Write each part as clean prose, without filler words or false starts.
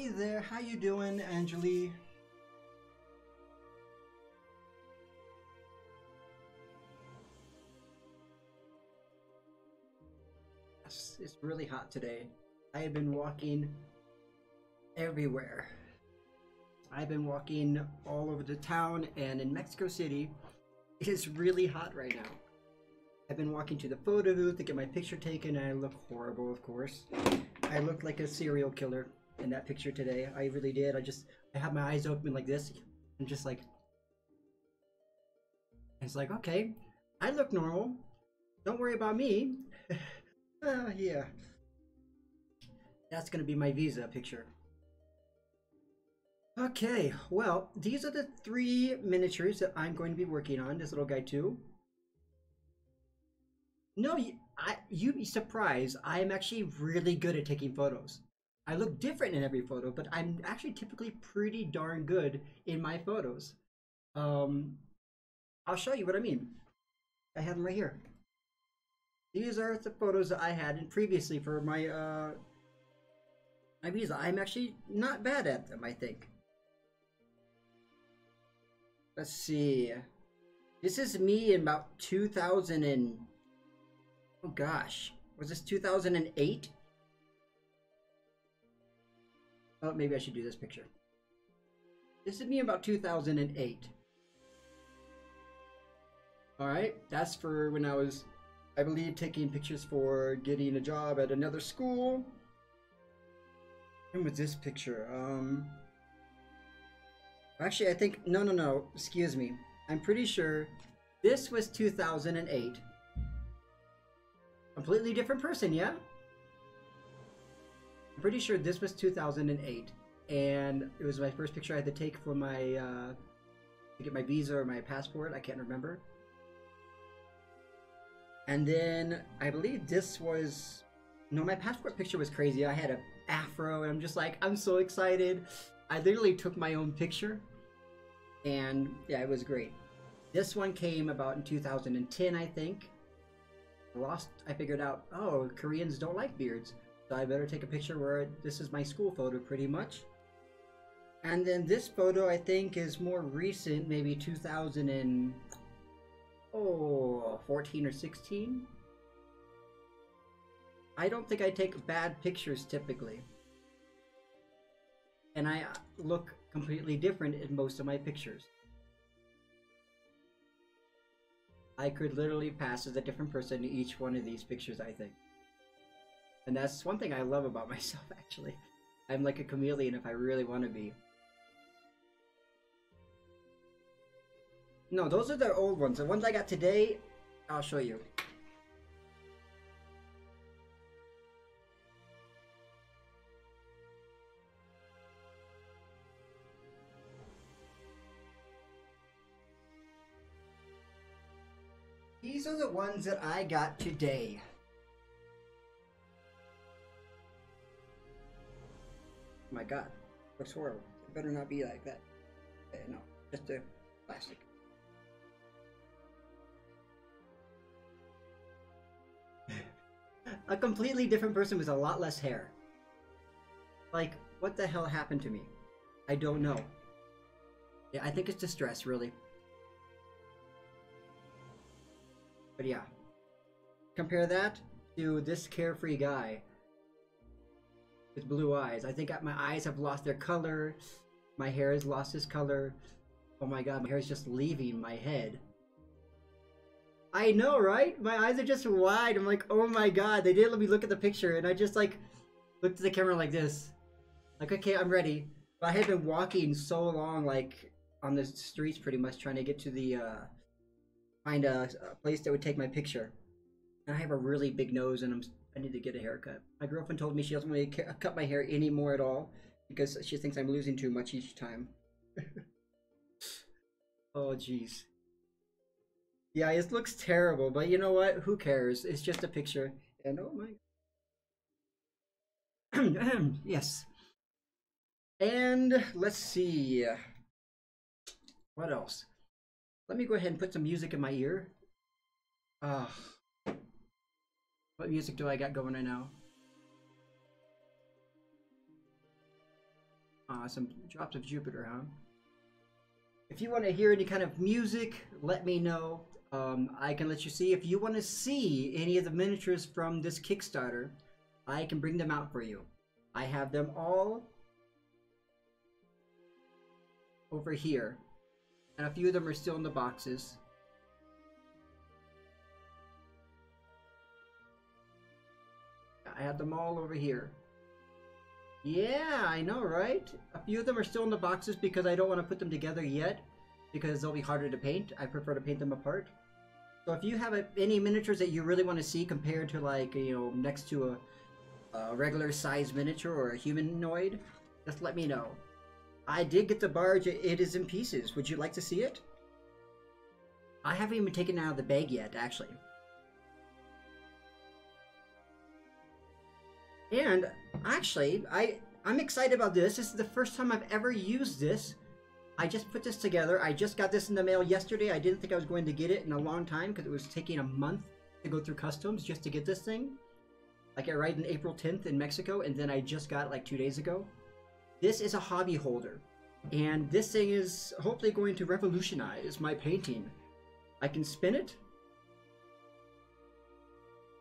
Hey there, how you doing, Angeli? Yes, it's really hot today. I have been walking everywhere. I've been walking all over the town, and in Mexico City, it is really hot right now. I've been walking to the photo booth to get my picture taken, and I look horrible, of course. I look like a serial killer in that picture today. I really did. I have my eyes open like this. I'm just like, it's like, okay, I look normal. Don't worry about me. Yeah. That's gonna be my visa picture. Okay, well, these are the 3 miniatures that I'm going to be working on. This little guy too. No, you'd be surprised. I am actually really good at taking photos. I look different in every photo, but I'm actually typically pretty darn good in my photos. Um, I'll show you what I mean. I have them right here. These are the photos that I had in previously for my visa. I'm actually not bad at them, I think. Let's see. This is me in about 2000 and... Oh gosh. Was this 2008? Oh, maybe I should do this picture. This is me about 2008. Alright, that's for when I was, I believe, taking pictures for getting a job at another school. When was this picture? Actually, I think, no, excuse me. I'm pretty sure this was 2008. Completely different person, yeah? I'm pretty sure this was 2008. And it was my first picture I had to take for my, to get my visa or my passport. I can't remember. And then I believe this was, no, my passport picture was crazy. I had an afro and I'm just like, I'm so excited. I literally took my own picture and yeah, it was great. This one came about in 2010, I think. I figured out, oh, Koreans don't like beards. So I better take a picture where this is my school photo pretty much. And then this photo I think is more recent, maybe 2014 or 16. I don't think I take bad pictures typically. And I look completely different in most of my pictures. I could literally pass as a different person in each one of these pictures, I think. And that's one thing I love about myself, actually. I'm like a chameleon if I really want to be. No, those are the old ones. The ones I got today, I'll show you. These are the ones that I got today. Oh my god, looks horrible. It better not be like that. No, just a plastic. A completely different person with a lot less hair. Like, what the hell happened to me? I don't know. Yeah, I think it's distress, really. But yeah. Compare that to this carefree guy with blue eyes. I think my eyes have lost their color. My hair has lost its color. Oh my god, my hair is just leaving my head. I know, right? My eyes are just wide. I'm like, oh my god, they didn't let me look at the picture. And I just like looked at the camera like this. Like, okay, I'm ready. But I had been walking so long, like on the streets pretty much, trying to get to the, find a place that would take my picture. And I have a really big nose and I need to get a haircut. My girlfriend told me she doesn't want to cut my hair anymore at all because she thinks I'm losing too much each time. Oh, jeez. Yeah, it looks terrible, but you know what? Who cares? It's just a picture. And oh my... Yes. And let's see. What else? Let me go ahead and put some music in my ear. What music do I got going right now? Some drops of Jupiter, huh? If you want to hear any kind of music, let me know. I can let you see. If you want to see any of the miniatures from this Kickstarter, I can bring them out for you. I have them all over here, and a few of them are still in the boxes. I have them all over here. Yeah, I know, right? A few of them are still in the boxes because I don't want to put them together yet, because they'll be harder to paint. I prefer to paint them apart. So if you have any miniatures that you really want to see compared to, like, you know, next to a regular size miniature or a humanoid, just let me know. I did get the barge. It is in pieces. Would you like to see it? I haven't even taken it out of the bag yet, actually. And actually, I'm excited about this. This is the first time I've ever used this. I just put this together. I just got this in the mail yesterday. I didn't think I was going to get it in a long time because it was taking a month to go through customs just to get this thing. Like, I arrived on April 10th in Mexico, and then I just got it like 2 days ago. This is a hobby holder, and this thing is hopefully going to revolutionize my painting. I can spin it.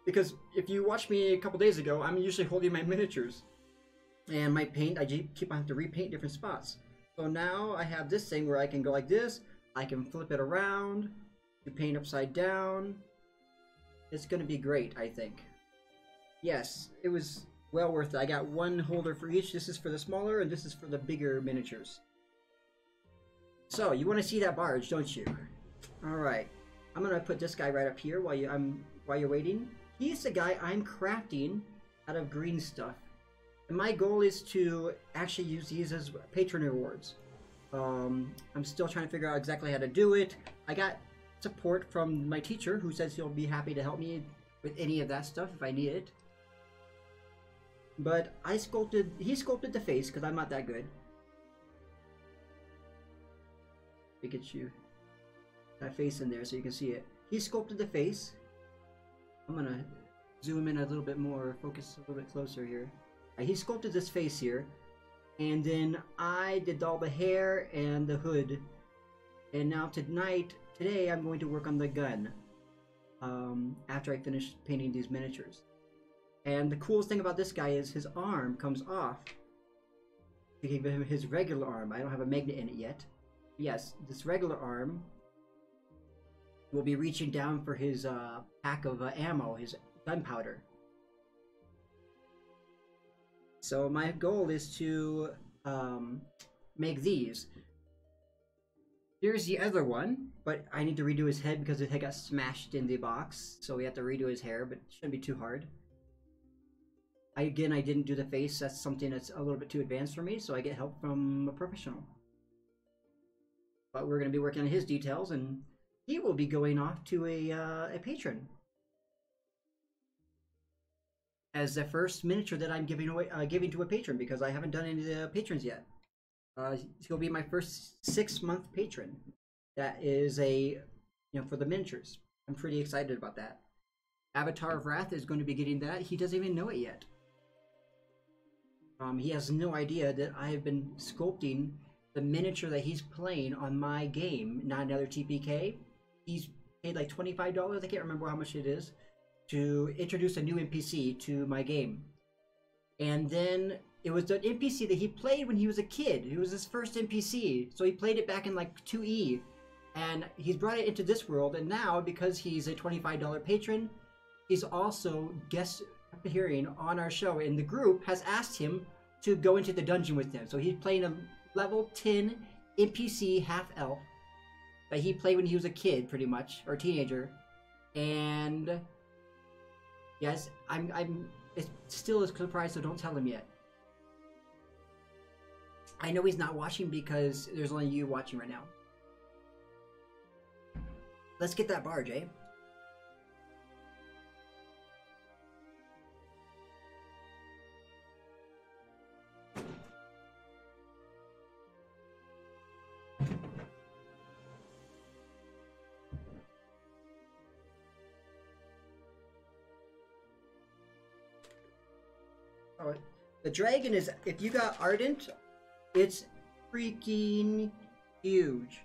Because if you watched me a couple days ago, I'm usually holding my miniatures. And my paint, I keep on having to repaint different spots. So now I have this thing where I can go like this. I can flip it around to paint upside down. It's going to be great, I think. Yes, it was well worth it. I got one holder for each. This is for the smaller, and this is for the bigger miniatures. So, you want to see that barge, don't you? Alright. I'm going to put this guy right up here while you're waiting. He's the guy I'm crafting out of green stuff. And my goal is to actually use these as patron rewards. I'm still trying to figure out exactly how to do it. I got support from my teacher who says he'll be happy to help me with any of that stuff if I need it. But he sculpted the face because I'm not that good. Let me get you that face in there so you can see it. He sculpted the face. I'm gonna zoom in a little bit more, focus a little bit closer here. He sculpted this face here, and then I did all the hair and the hood. And now today I'm going to work on the gun after I finish painting these miniatures. And the coolest thing about this guy is his arm comes off to give him his regular arm. I don't have a magnet in it yet. Yes, this regular arm will be reaching down for his pack of ammo, his gunpowder. So my goal is to make these. Here's the other one, but I need to redo his head because his head got smashed in the box, so we have to redo his hair, but it shouldn't be too hard. Again, I didn't do the face. That's something that's a little bit too advanced for me, so I get help from a professional. But we're going to be working on his details, and he will be going off to a patron as the first miniature that I'm giving to a patron, because I haven't done any of the patrons yet. He'll be my first 6-month patron. That is for the miniatures. I'm pretty excited about that. Avatar of Wrath is going to be getting that. He doesn't even know it yet. He has no idea that I have been sculpting the miniature that he's playing on my game, Not Another TPK. He's paid like $25, I can't remember how much it is, to introduce a new NPC to my game. And then it was the NPC that he played when he was a kid. It was his first NPC, so he played it back in like 2E. And he's brought it into this world, and now, because he's a $25 patron, he's also guest appearing on our show, and the group has asked him to go into the dungeon with them. So he's playing a level 10 NPC half-elf that he played when he was a kid, pretty much, or teenager. And yes, it's still a surprise, so don't tell him yet. I know he's not watching because there's only you watching right now. Let's get that barge, eh? Oh, the dragon is, if you got Ardent, It's freaking huge.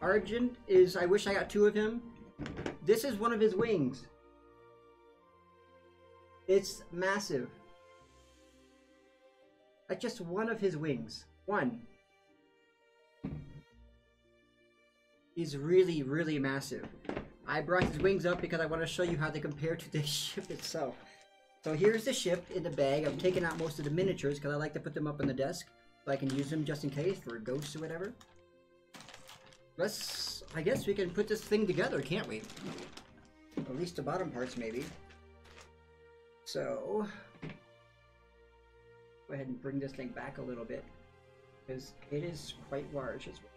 Argent is, I wish I got 2 of him. This is one of his wings. It's massive. That's just one of his wings. One. He's really, really massive. I brought his wings up because I want to show you how they compare to the ship itself. So here's the ship in the bag. I'm taking out most of the miniatures because I like to put them up on the desk so I can use them just in case for ghosts or whatever. I guess we can put this thing together, can't we? At least the bottom parts, maybe. So, go ahead and bring this thing back a little bit because it is quite large as well.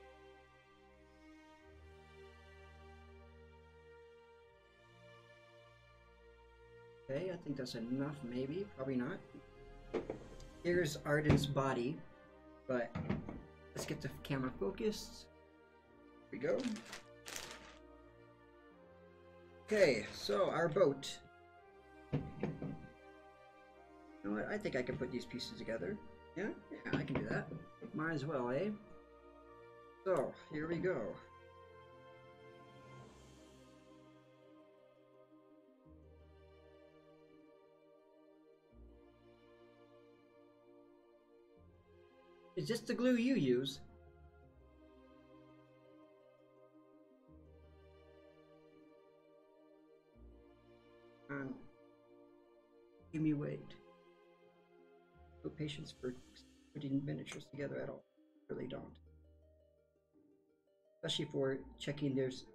Okay, I think that's enough, maybe. Probably not. Here's Arden's body, but let's get the camera focused. Here we go. Okay, so our boat. You know what? I think I can put these pieces together. Yeah, I can do that. Might as well, eh? So, here we go. Is this the glue you use? Give me weight. No patience for putting miniatures together at all. Really don't. Especially for checking there's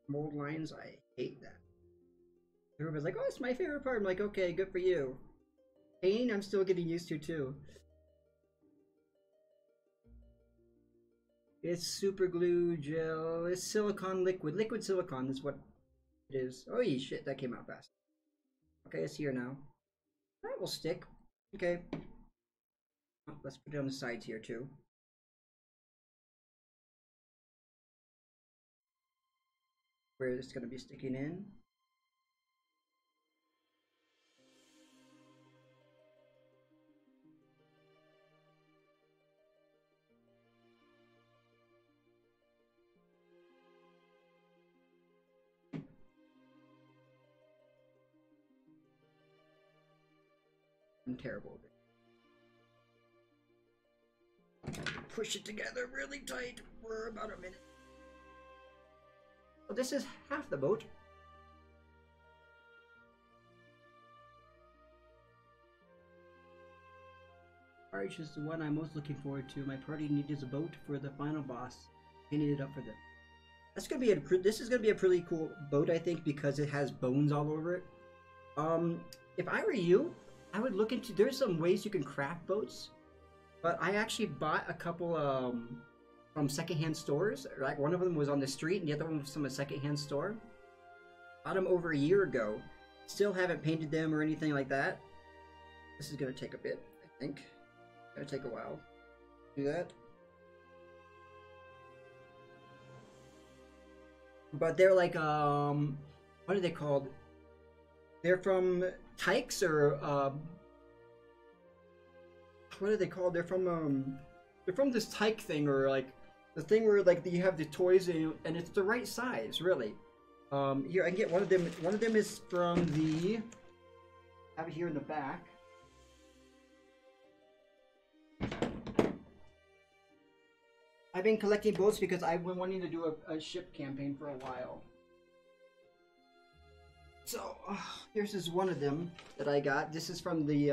mold lines. I hate that. Everybody's like, oh, it's my favorite part. I'm like, okay, good for you. Painting, I'm still getting used to too. It's super glue gel. It's silicone liquid. Liquid silicone is what it is. Oh, shit, that came out fast. Okay, it's here now. That will stick. Okay. Oh, let's put it on the sides here too. Where it's going to be sticking in. I'm terrible. Push it together really tight for about a minute. So this is half the boat. Arch is the one I'm most looking forward to. My party needs a boat for the final boss. Painted it up for them. That's gonna be this is gonna be a pretty cool boat, I think, because it has bones all over it. If I were you, I would look into. There's some ways you can craft boats, but I actually bought a couple from secondhand stores. Like one of them was on the street, and the other one was from a secondhand store. Bought them over a year ago. Still haven't painted them or anything like that. This is gonna take a bit, I think. Gonna take a while. Do that. But they're like what are they called? They're from Tykes or what are they called? They're from this Tyke thing, or like the thing where like you have the toys and it's the right size, really. Here I can get one of them. One of them is from the. I have it here in the back. I've been collecting boats because I've been wanting to do a ship campaign for a while. So, here's this one of them that I got. This is from the,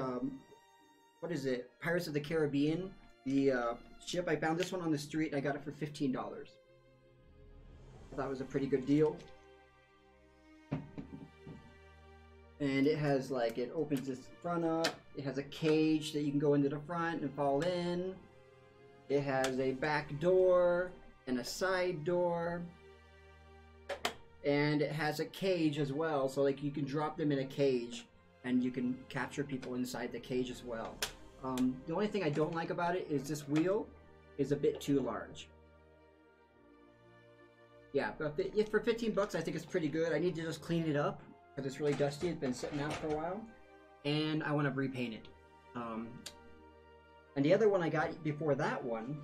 what is it? Pirates of the Caribbean. The ship. I found this one on the street and I got it for $15. I thought it was a pretty good deal. And it has like, it opens this front up. It has a cage that you can go into the front and fall in. It has a back door and a side door. And it has a cage as well, so like you can drop them in a cage and you can capture people inside the cage as well. The only thing I don't like about it is this wheel is a bit too large. Yeah, but for 15 bucks, I think it's pretty good. I need to just clean it up because it's really dusty. It's been sitting out for a while, and I want to repaint it. And the other one I got before that one,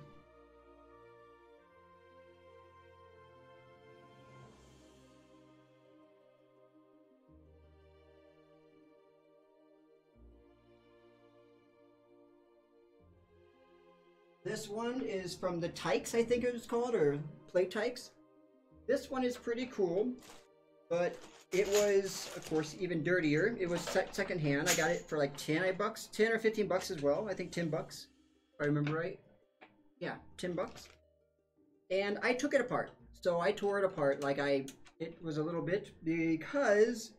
this one is from the Tykes, I think it was called, or Play Tykes. This one is pretty cool, but it was, of course, even dirtier. It was secondhand. I got it for like 10 bucks, 10 or 15 bucks as well. I think 10 bucks, if I remember right. Yeah, 10 bucks. And I took it apart. So I tore it apart like it was a little bit, because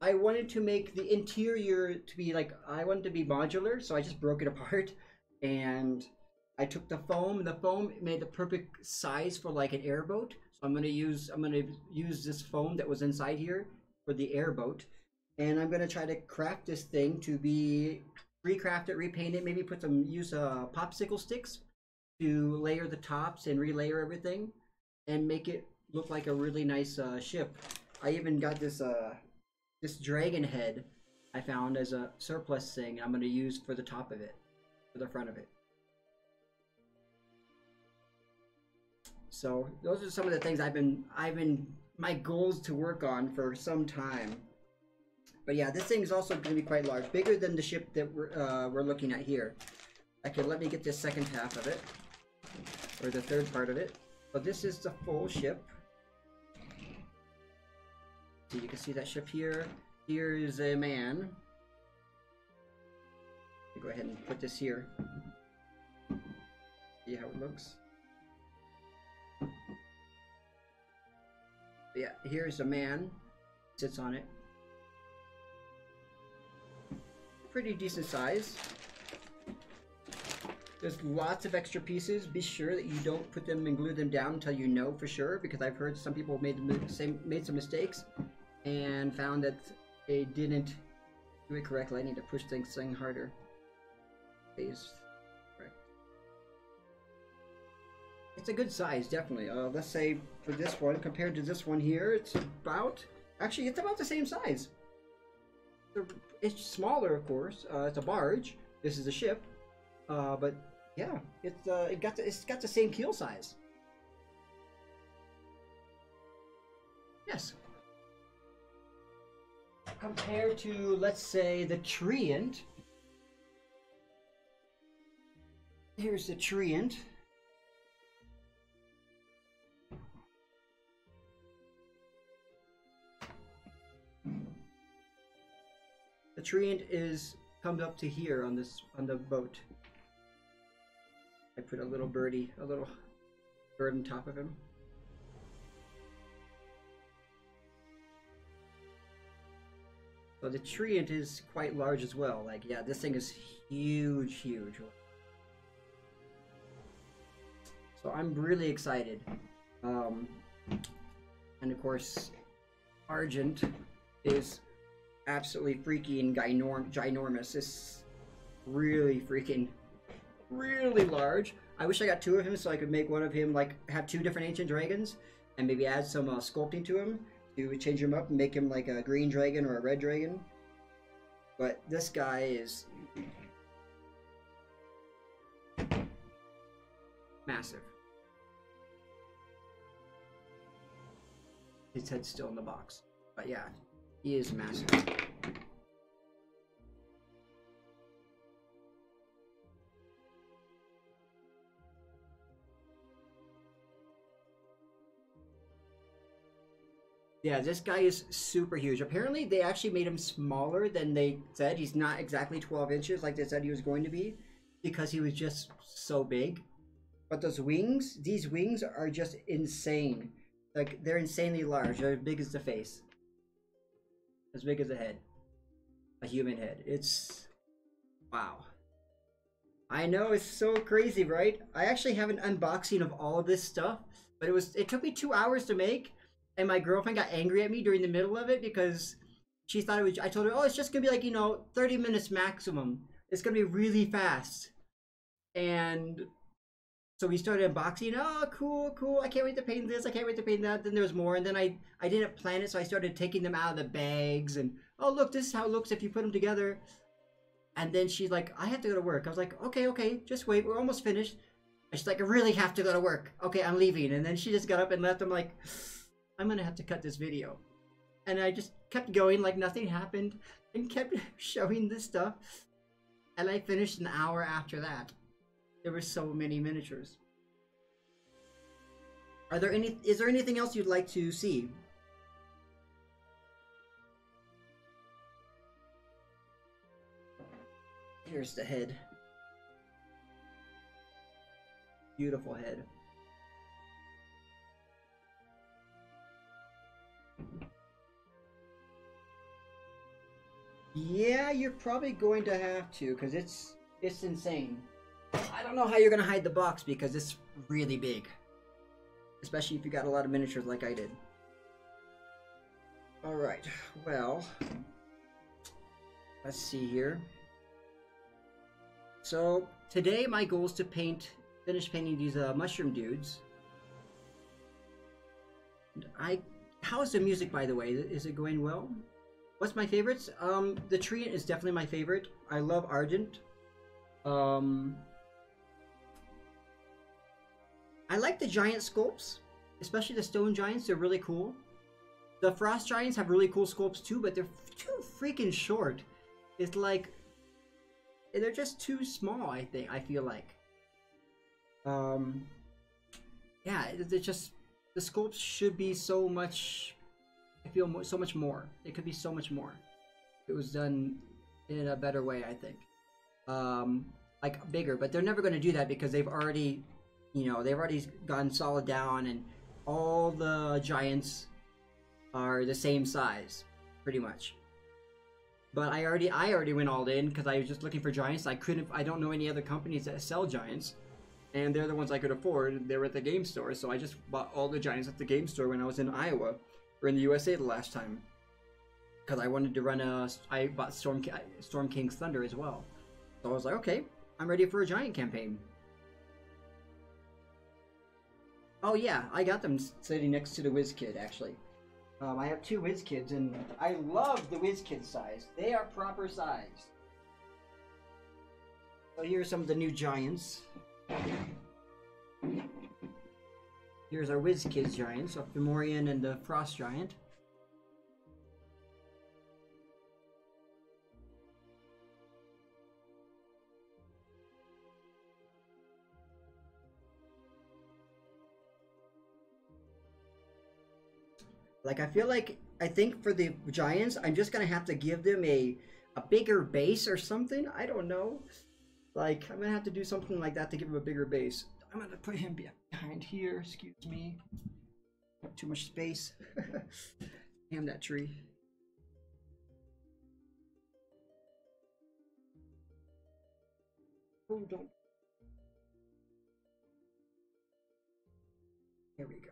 I wanted to make the interior to be like, I wanted to be modular, so I just broke it apart. And I took the foam. The foam made the perfect size for like an airboat. So I'm gonna use this foam that was inside here for the airboat, and I'm gonna try to craft this thing to be recraft it, repaint it, maybe use popsicle sticks to layer the tops and relayer everything, and make it look like a really nice ship. I even got this this dragon head I found as a surplus thing. I'm gonna use for the top of it, for the front of it. So those are some of the things I've been my goals to work on for some time. But yeah, this thing is also going to be quite large, bigger than the ship that we're looking at here. Okay, let me get this second half of it, or the third part of it. So this is the full ship. So you can see that ship here. Here's a man. Go ahead and put this here. See how it looks. Yeah, here's a man, sits on it. Pretty decent size. There's lots of extra pieces. Be sure that you don't put them and glue them down until you know for sure, because I've heard some people made some mistakes and found that they didn't do it correctly. I need to push things harder. It's a good size, definitely. Let's say for this one, compared to this one here, it's about the same size. It's smaller, of course. It's a barge. This is a ship, but yeah, it's got the same keel size. Yes. Compared to, let's say, the Treant. Here's the Treant. The Treant comes up to here on the boat. I put a little bird on top of him. So the Treant is quite large as well. Like, yeah, this thing is huge, huge. So I'm really excited. And of course, Argent is absolutely freaking ginormous. It's really large. I wish I got two of him so I could make one of him, like, have two different ancient dragons and maybe add some sculpting to him to change him up and make him like a green dragon or a red dragon. But this guy is massive. His head's still in the box, but yeah, he is massive. Yeah, this guy is super huge. Apparently, they actually made him smaller than they said. He's not exactly 12 inches like they said he was going to be, because he was just so big. But those wings, these wings are just insane. Like, they're insanely large. They're as big as the face. As big as a head. A human head. It's... wow. I know, it's so crazy, right? I actually have an unboxing of all of this stuff, but it took me 2 hours to make. And my girlfriend got angry at me during the middle of it because she thought it was, I told her, oh, it's just going to be like, 30 minutes maximum. It's going to be really fast. And so we started unboxing. Oh, cool. I can't wait to paint this. I can't wait to paint that. Then there was more. And then I didn't plan it. So I started taking them out of the bags. And, oh, look, this is how it looks if you put them together. And then she's like, I have to go to work. I was like, okay, just wait. We're almost finished. And she's like, I really have to go to work. Okay, I'm leaving. And then she just got up and left. I'm like, I'm going to have to cut this video. And I just kept going like nothing happened and kept showing this stuff. And I finished an hour after that. There were so many miniatures. Is there anything else you'd like to see? Here's the head. Beautiful head. Yeah, you're probably going to have to, because it's insane. I don't know how you're going to hide the box because it's really big. Especially if you got a lot of miniatures like I did. Alright, well, let's see here. So, today my goal is to finish painting these mushroom dudes. How's the music, by the way? Is it going well? What's my favorites? The tree is definitely my favorite. I love Argent. I like the giant sculpts, especially the stone giants. They're really cool. The frost giants have really cool sculpts too, but they're too freaking short. It's like they're just too small. I feel like. Yeah, it's just the sculpts should be so much. I feel so much more. It could be so much more. It was done in a better way, I think. Like bigger, but they're never going to do that because they've already, they've already gone solid down, and all the giants are the same size, pretty much. But I already went all in because I was just looking for giants. I don't know any other companies that sell giants, and they're the ones I could afford. They were at the game store, so I just bought all the giants at the game store when I was in Iowa. Or in the USA the last time, because I wanted to run I bought Storm King's Thunder as well, so I was like, okay, I'm ready for a giant campaign. Oh yeah, I got them sitting next to the WizKid actually. I have two WizKids, and I love the WizKid size. They are proper size. So here's some of the new giants. Here's our WizKids giants, so Fomorian and the Frost Giant. Like, I think for the giants, I'm just gonna have to give them a bigger base or something. I don't know. Like, I'm gonna have to do something like that to give him a bigger base. I'm gonna put him behind here, excuse me. Got too much space. Damn that tree. Oh, don't. Here we go.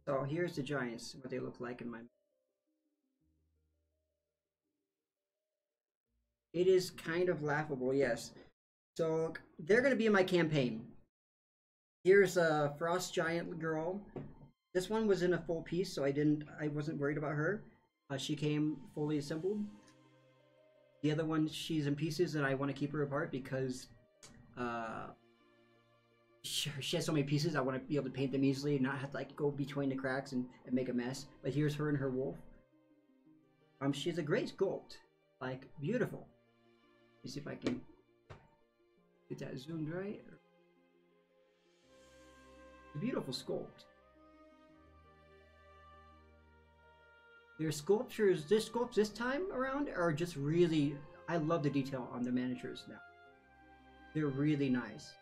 So here's the giants, what they look like in my... It is kind of laughable, yes. So they're gonna be in my campaign. Here's a Frost Giant girl. This one was in a full piece, so I wasn't worried about her. She came fully assembled. The other one, she's in pieces, and I want to keep her apart because she has so many pieces. I want to be able to paint them easily and not have to like go between the cracks and make a mess. But here's her and her wolf. She's a great sculpt, like beautiful. Let me see if I can get that zoomed right. A beautiful sculpt. Their sculptures, their sculpts this time around are just really, I love the detail on the miniatures now. They're really nice.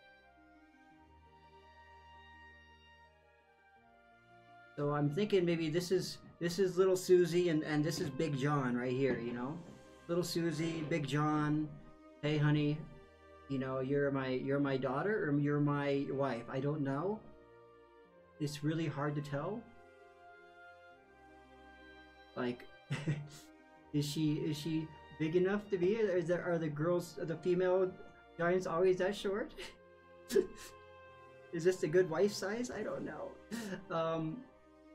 So I'm thinking maybe this is little Susie and this is Big John right here, Little Susie, Big John, hey honey, you're my daughter or you're my wife. I don't know. It's really hard to tell. Like, is she big enough to be? Are the female giants always that short? Is this the good wife size? I don't know.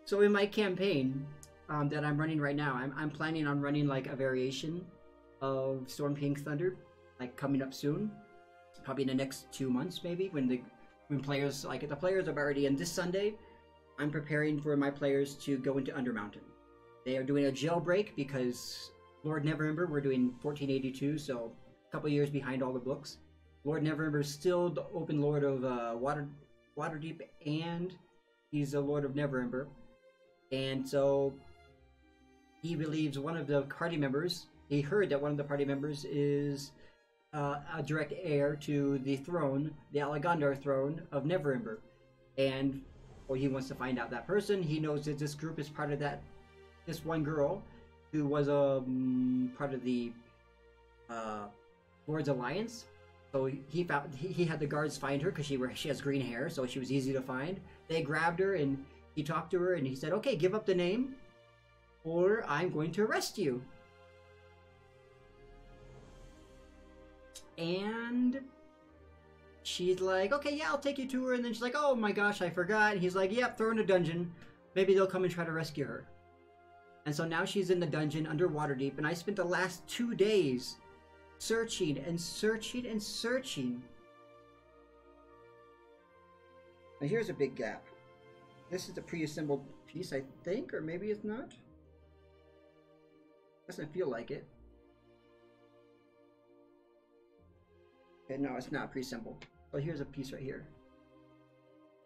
So in my campaign that I'm running right now, I'm planning on running like a variation of Storm King's Thunder, like coming up soon, probably in the next 2 months, maybe when players like the players are already in this Sunday. I'm preparing for my players to go into Undermountain. They are doing a jailbreak because Lord Neverember, we're doing 1482, so a couple years behind all the books. Lord Neverember is still the open Lord of Waterdeep, and he's the Lord of Neverember. And so he relieves one of the party members. He heard that one of the party members is a direct heir to the throne, the Alagondar throne of Neverember. And well, he wants to find out that person. He knows that this group is part of this one girl who was part of the Lord's Alliance. So he had the guards find her because she has green hair, so she was easy to find. They grabbed her and he talked to her and he said, "Okay, give up the name, or I'm going to arrest you." And she's like, "Okay, yeah, I'll take you to her." And then she's like, "Oh my gosh, I forgot." And he's like, "Yep, throw her in a dungeon. Maybe they'll come and try to rescue her." And so now she's in the dungeon under Waterdeep, and I spent the last 2 days searching and searching and searching. Now here's a big gap. This is the pre-assembled piece, I think, or maybe it's not. Doesn't feel like it. Okay, no, it's not pre-assembled. Oh, here's a piece right here.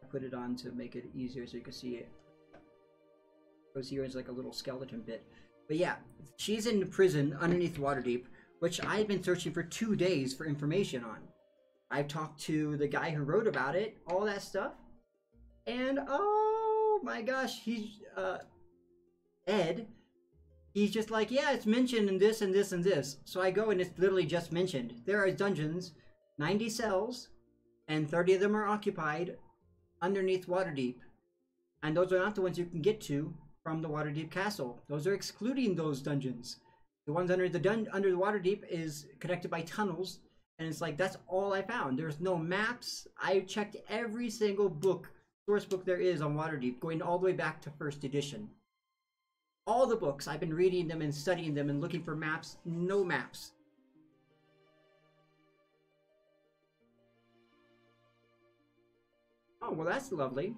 I put it on to make it easier so you can see it. Goes here is like a little skeleton bit. But yeah, she's in prison underneath Waterdeep, which I've been searching for 2 days for information on. I've talked to the guy who wrote about it, all that stuff. And oh my gosh, he's Ed. He's just like, yeah, it's mentioned in this and this and this. So I go and it's literally just mentioned. There are dungeons, 90 cells, and 30 of them are occupied underneath Waterdeep. And those are not the ones you can get to from the Waterdeep Castle. Those are excluding those dungeons. The ones under the Waterdeep is connected by tunnels, and it's like, that's all I found. There's no maps. I checked every single book, source book there is on Waterdeep, going all the way back to 1st edition. All the books, I've been reading them and studying them and looking for maps. No maps. Oh, well, that's lovely.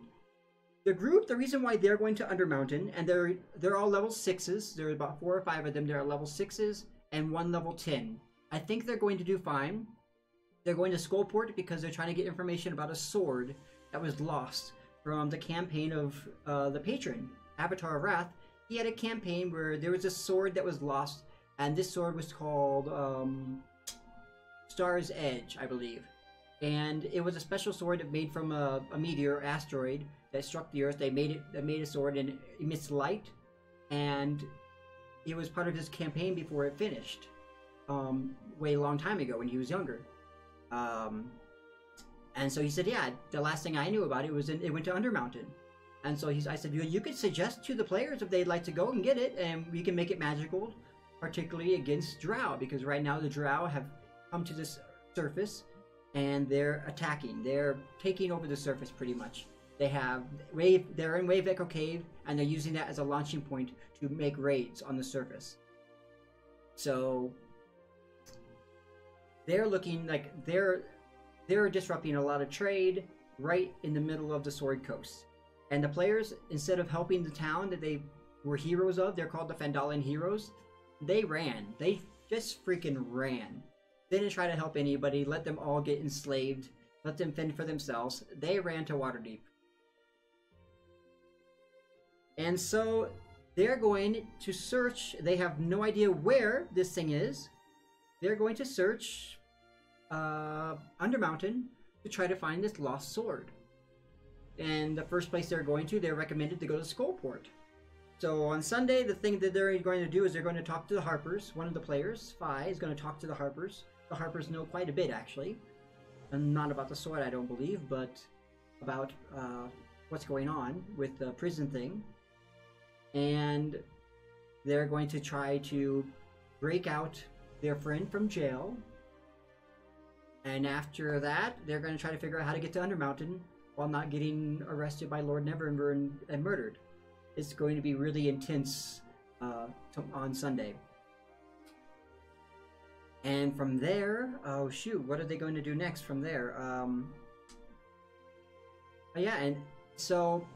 The group, the reason why they're going to Undermountain, and they're all level 6s. There are about 4 or 5 of them. They're level 6s and 1 level 10. I think they're going to do fine. They're going to Skullport because they're trying to get information about a sword that was lost from the campaign of the patron, Avatar of Wrath. He had a campaign where there was a sword that was lost, and this sword was called Star's Edge, I believe. And it was a special sword made from a meteor, asteroid, that struck the Earth. They made a sword, and it emits light, and it was part of his campaign before it finished, way a long time ago when he was younger. And so he said, yeah, the last thing I knew about it was it went to Undermountain. And so I said, you could suggest to the players if they'd like to go and get it, and we can make it magical, particularly against Drow, because right now the Drow have come to this surface, and they're attacking. They're taking over the surface pretty much. They're in Wave Echo Cave, and they're using that as a launching point to make raids on the surface. So they're looking like they're disrupting a lot of trade right in the middle of the Sword Coast. And the players, instead of helping the town that they were heroes of, they're called the Fandalian Heroes, they ran. They just freaking ran. They didn't try to help anybody, let them all get enslaved, let them fend for themselves. They ran to Waterdeep. And so they're going to search. They have no idea where this thing is. They're going to search Undermountain to try to find this lost sword. And the first place they're going to, they're recommended to go to Skullport. So on Sunday, the thing that they're going to do is they're going to talk to the Harpers. One of the players, Fi, is going to talk to the Harpers. The Harpers know quite a bit, actually. And not about the sword, I don't believe, but about what's going on with the prison thing. And they're going to try to break out their friend from jail. And after that, they're going to try to figure out how to get to Undermountain while not getting arrested by Lord Neverember and murdered. It's going to be really intense on Sunday. And from there, oh shoot, what are they going to do next from there? Yeah, and so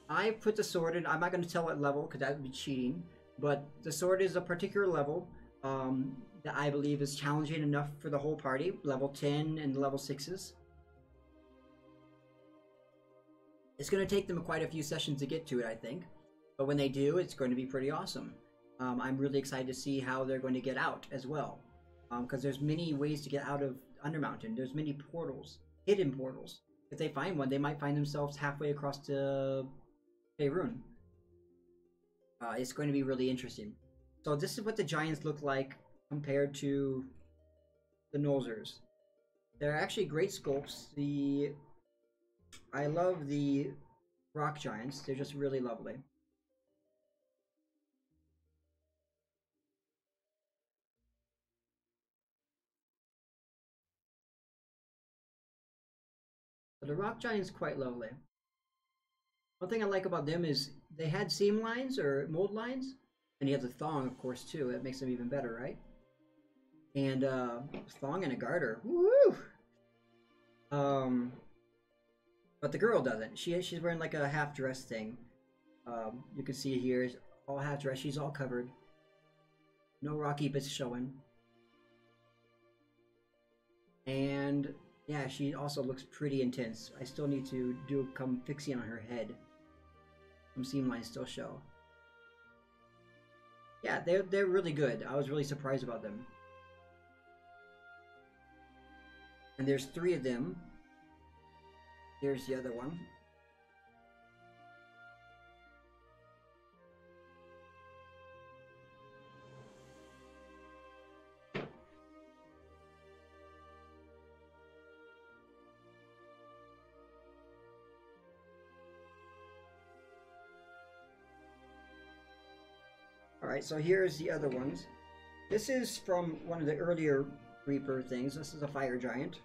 I put the sword in. I'm not going to tell what level because that would be cheating. But the sword is a particular level that I believe is challenging enough for the whole party. Level 10 and level 6s. It's going to take them quite a few sessions to get to it, I think. But when they do, it's going to be pretty awesome. I'm really excited to see how they're going to get out as well. Because there's many ways to get out of Undermountain. There's many portals, hidden portals. If they find one, they might find themselves halfway across to Faerun. It's going to be really interesting. So this is what the giants look like compared to the Nolzurs. They're actually great sculpts. I love the rock giants. They're just really lovely. But the rock giant's quite lovely. One thing I like about them is they had seam lines or mold lines, and you have the thong, of course, too. That makes them even better, right? And thong and a garter, woo! But the girl doesn't. She's wearing like a half dress thing. You can see here, all half dress. She's all covered. No rocky bits showing. And yeah, she also looks pretty intense. I still need to do come fixing on her head. Some seam lines still show. Yeah, they're really good. I was really surprised about them. And there's 3 of them. Here's the other one. Alright, so here's the other ones. This is from one of the earlier Reaper things. This is a fire giant.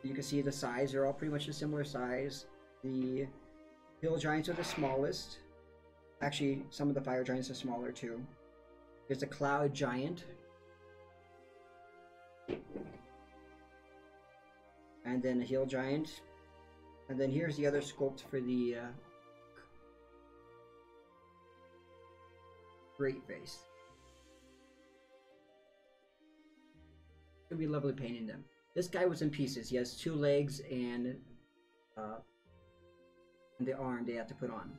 You can see the size. They're all pretty much a similar size. The hill giants are the smallest. Actually, some of the fire giants are smaller too. There's a cloud giant. And then a hill giant. And then here's the other sculpt for the Great Face. It'll be lovely painting them. This guy was in pieces. He has 2 legs and the arm they have to put on.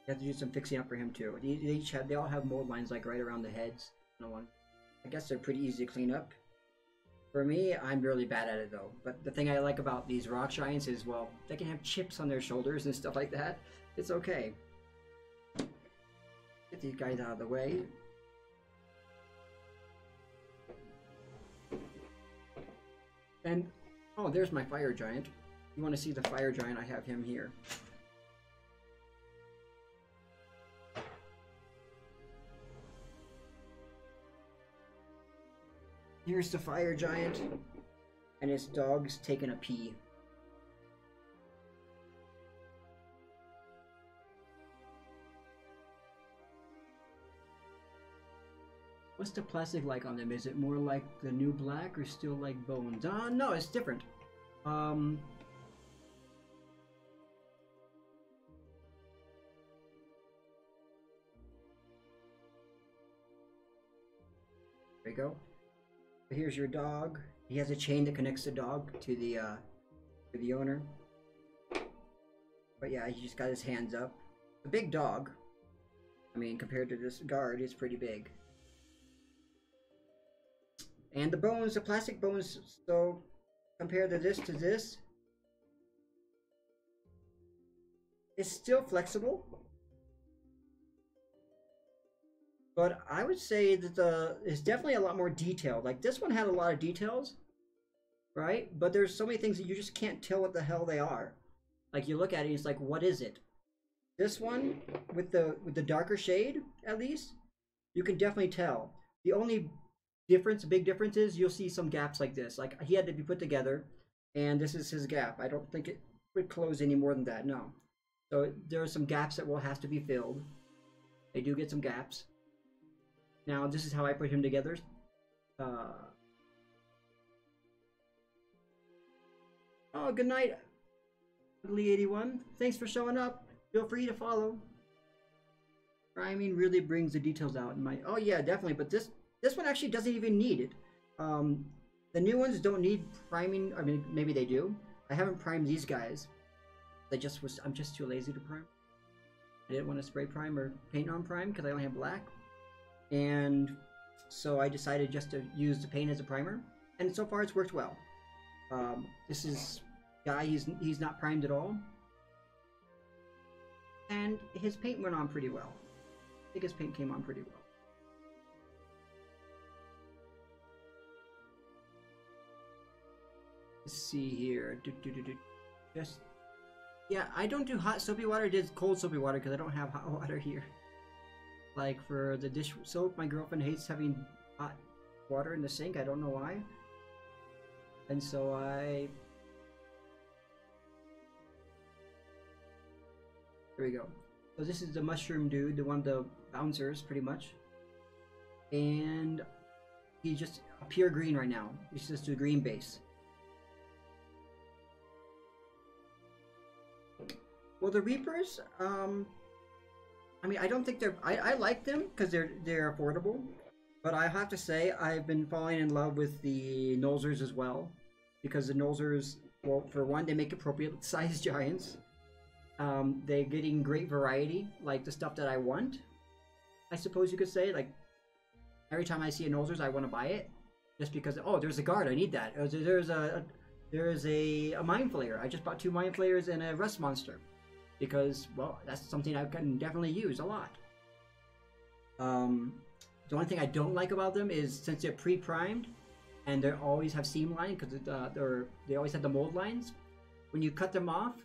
You have to do some fixing up for him too. They all have mold lines like right around the heads. I guess they're pretty easy to clean up. For me, I'm really bad at it though. But the thing I like about these rock giants is, well, they can have chips on their shoulders and stuff like that. It's okay. Get these guys out of the way. And, oh, there's my fire giant. You want to see the fire giant, I have him here. Here's the fire giant, and his dog's taking a pee. What's the plastic like on them? Is it more like the new black or still like bones? No, it's different. There you go. Here's your dog. He has a chain that connects the dog to the owner. But yeah, he just got his hands up. A big dog. I mean, compared to this guard, it's pretty big. And the bones, the plastic bones, so compared to this, it's still flexible. But I would say that it's definitely a lot more detailed. Like this one had a lot of details, right? But there's so many things that you just can't tell what the hell they are. Like you look at it, it's like, what is it? This one with the darker shade, at least, you can definitely tell. The only big difference is you'll see some gaps like this. Like he had to be put together, and this is his gap. I don't think it would close any more than that. No. So there are some gaps that will have to be filled. They do get some gaps. Now this is how I put him together. Uh, oh, good night, Ugly81. Thanks for showing up. Feel free to follow. Priming really brings the details out in my. Oh yeah, definitely. But this one actually doesn't even need it. The new ones don't need priming. I mean, maybe they do. I haven't primed these guys. I'm just too lazy to prime. I didn't want to spray prime or paint on prime because I only have black, and so I decided just to use the paint as a primer. And so far, it's worked well. This is guy. He's not primed at all, and his paint went on pretty well. I think his paint came on pretty well. Let's see here. Just yeah, I don't do hot soapy water. I did cold soapy water because I don't have hot water here. Like for the dish soap, my girlfriend hates having hot water in the sink. I don't know why. And so there we go. So this is the mushroom dude, the one of the bouncers, pretty much. And he's just a pure green right now. He's just a green base. Well, the Reapers, I mean, I don't think I like them because they're affordable. But I have to say, I've been falling in love with the Nolzers as well. Because the Nolzers, well, for one, they make appropriate sized giants. They're getting great variety, like the stuff that I want, I suppose you could say. Like, every time I see a Nolzers, I want to buy it. Just because, oh, there's a guard, I need that. There's a Mind Flayer. I just bought 2 Mind Flayers and a Rust Monster. Because, well, that's something I can definitely use a lot. The only thing I don't like about them is since they're pre-primed, and they always have seam line, because they always have the mold lines. When you cut them off,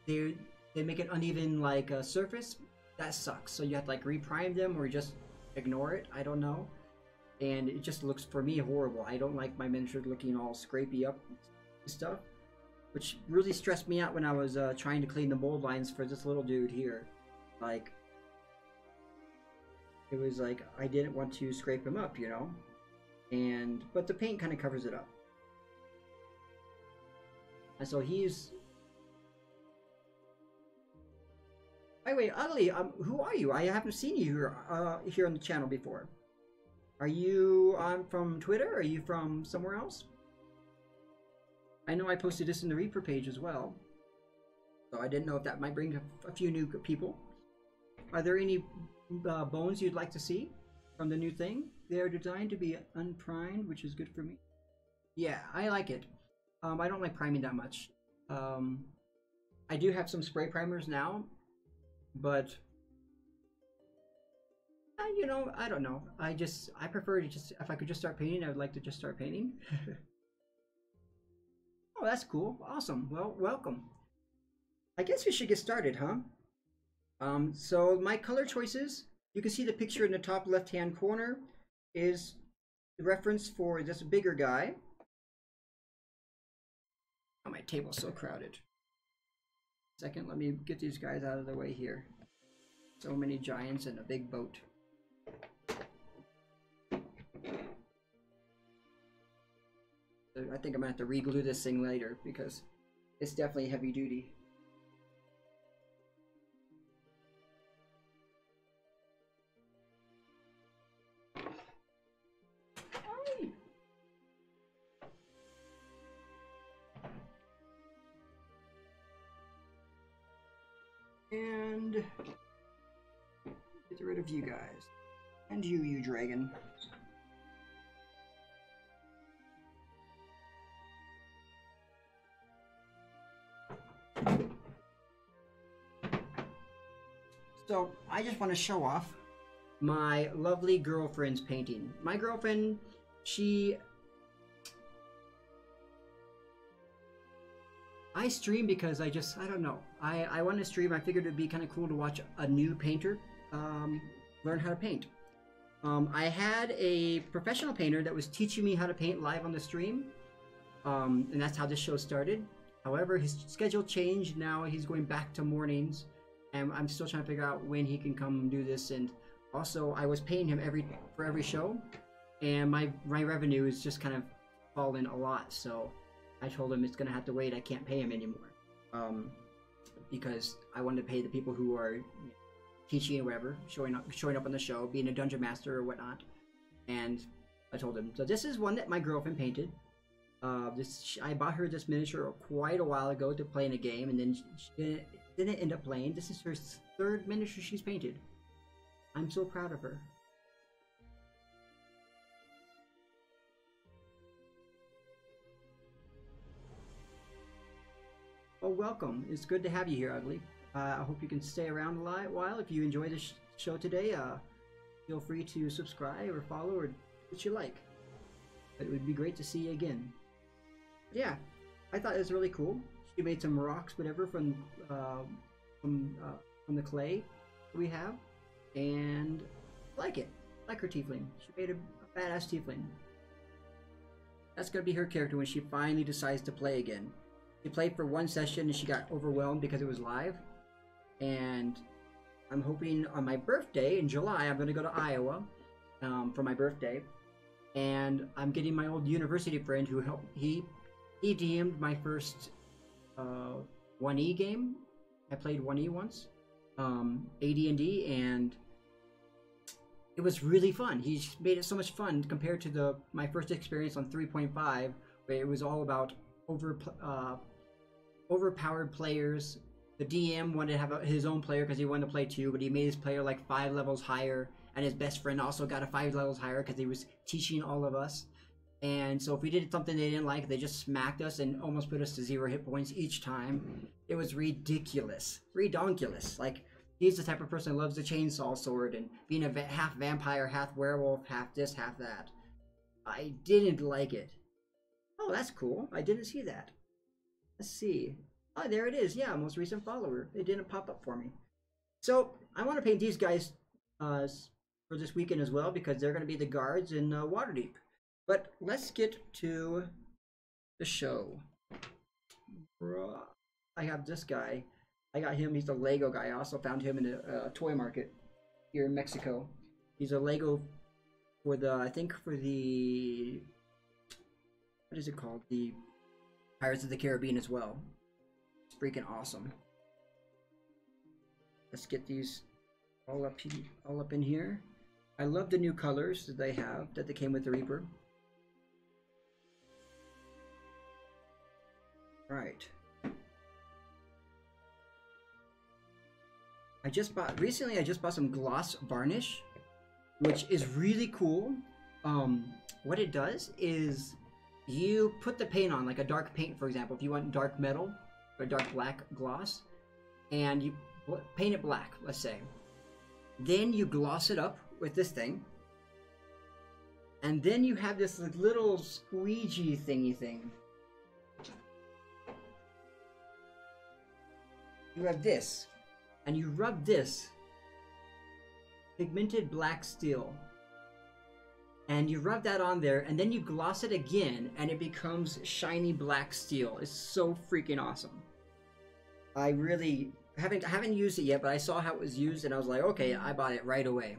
they make an uneven like surface. That sucks. So you have to like reprime them or just ignore it. I don't know. And it just looks, for me, horrible. I don't like my miniatures looking all scrapey up and stuff, which really stressed me out when I was trying to clean the mold lines for this little dude here. Like, it was like I didn't want to scrape him up, you know. But the paint kind of covers it up. And so he's. By the way, Ugly, who are you? I haven't seen you here on the channel before. Are you from Twitter? Are you from somewhere else? I know I posted this in the Reaper page as well, so I didn't know if that might bring a few new people. Are there any bones you'd like to see from the new thing? They are designed to be unprimed, which is good for me. Yeah, I like it. I don't like priming that much. I do have some spray primers now, but you know, I don't know. I prefer to just, if I could just start painting, I would like to just start painting. Oh, that's cool. Awesome. Well, welcome. I guess we should get started, huh? So my color choices, you can see the picture in the top left-hand corner is the reference for this bigger guy. Oh, my table's so crowded. Second, let me get these guys out of the way here. So many giants and a big boat. I think I'm gonna have to re-glue this thing later because it's definitely heavy duty. And get rid of you guys. And you dragon. So I just want to show off my lovely girlfriend's painting. My girlfriend, I stream because I don't know. I want to stream. I figured it'd be kind of cool to watch a new painter learn how to paint. I had a professional painter that was teaching me how to paint live on the stream, and that's how this show started. However, his schedule changed. Now he's going back to mornings, and I'm still trying to figure out when he can come do this. And Also, I was paying him for every show, and my revenue is just kind of fallen a lot. So I told him it's gonna have to wait. I can't pay him anymore, because I wanted to pay the people who are teaching or whatever, showing up on the show, being a dungeon master or whatnot. And I told him, so this is one that my girlfriend painted. I bought her this miniature quite a while ago to play in a game, and then she didn't end up playing. This is her third miniature she's painted. I'm so proud of her. Oh, welcome. It's good to have you here, Ugly. I hope you can stay around a while. If you enjoy the show today, feel free to subscribe or follow or what you like. But it would be great to see you again. Yeah, I thought it was really cool. She made some rocks, whatever, from the clay we have, and I like it. I like her tiefling. She made a badass tiefling. That's gonna be her character when she finally decides to play again. She played for one session and she got overwhelmed because it was live. And I'm hoping on my birthday in July, I'm gonna go to Iowa for my birthday, and I'm getting my old university friend who helped. He DM'd my first 1E game. I played 1E once, AD&D, and it was really fun. He made it so much fun compared to my first experience on 3.5, where it was all about overpowered players. The DM wanted to have his own player because he wanted to play 2, but he made his player like 5 levels higher, and his best friend also got a 5 levels higher because he was teaching all of us. And so if we did something they didn't like, they just smacked us and almost put us to 0 hit points each time. It was ridiculous. Redonkulous. Like, he's the type of person who loves the chainsaw sword and being a half vampire, half werewolf, half this, half that. I didn't like it. Oh, that's cool. I didn't see that. Let's see. Oh, there it is. Yeah, most recent follower. It didn't pop up for me. So, I want to paint these guys for this weekend as well, because they're going to be the guards in Waterdeep. But let's get to the show. I have this guy. I got him. He's a Lego guy. I also found him in a toy market here in Mexico. He's a Lego for the, I think for the, what is it called? The Pirates of the Caribbean as well. It's freaking awesome. Let's get these all up in here. I love the new colors that they have, that they came with the Reaper. Right. Recently I just bought some gloss varnish, which is really cool. What it does is you put the paint on, like a dark paint, for example, if you want dark metal or dark black gloss, and you paint it black, let's say. Then you gloss it up with this thing, and then you have this little squeegee thingy thing. You have this, and you rub this pigmented black steel, and you rub that on there, and then you gloss it again, and it becomes shiny black steel. It's so freaking awesome. I really haven't used it yet, but I saw how it was used, and I was like, okay, I bought it right away.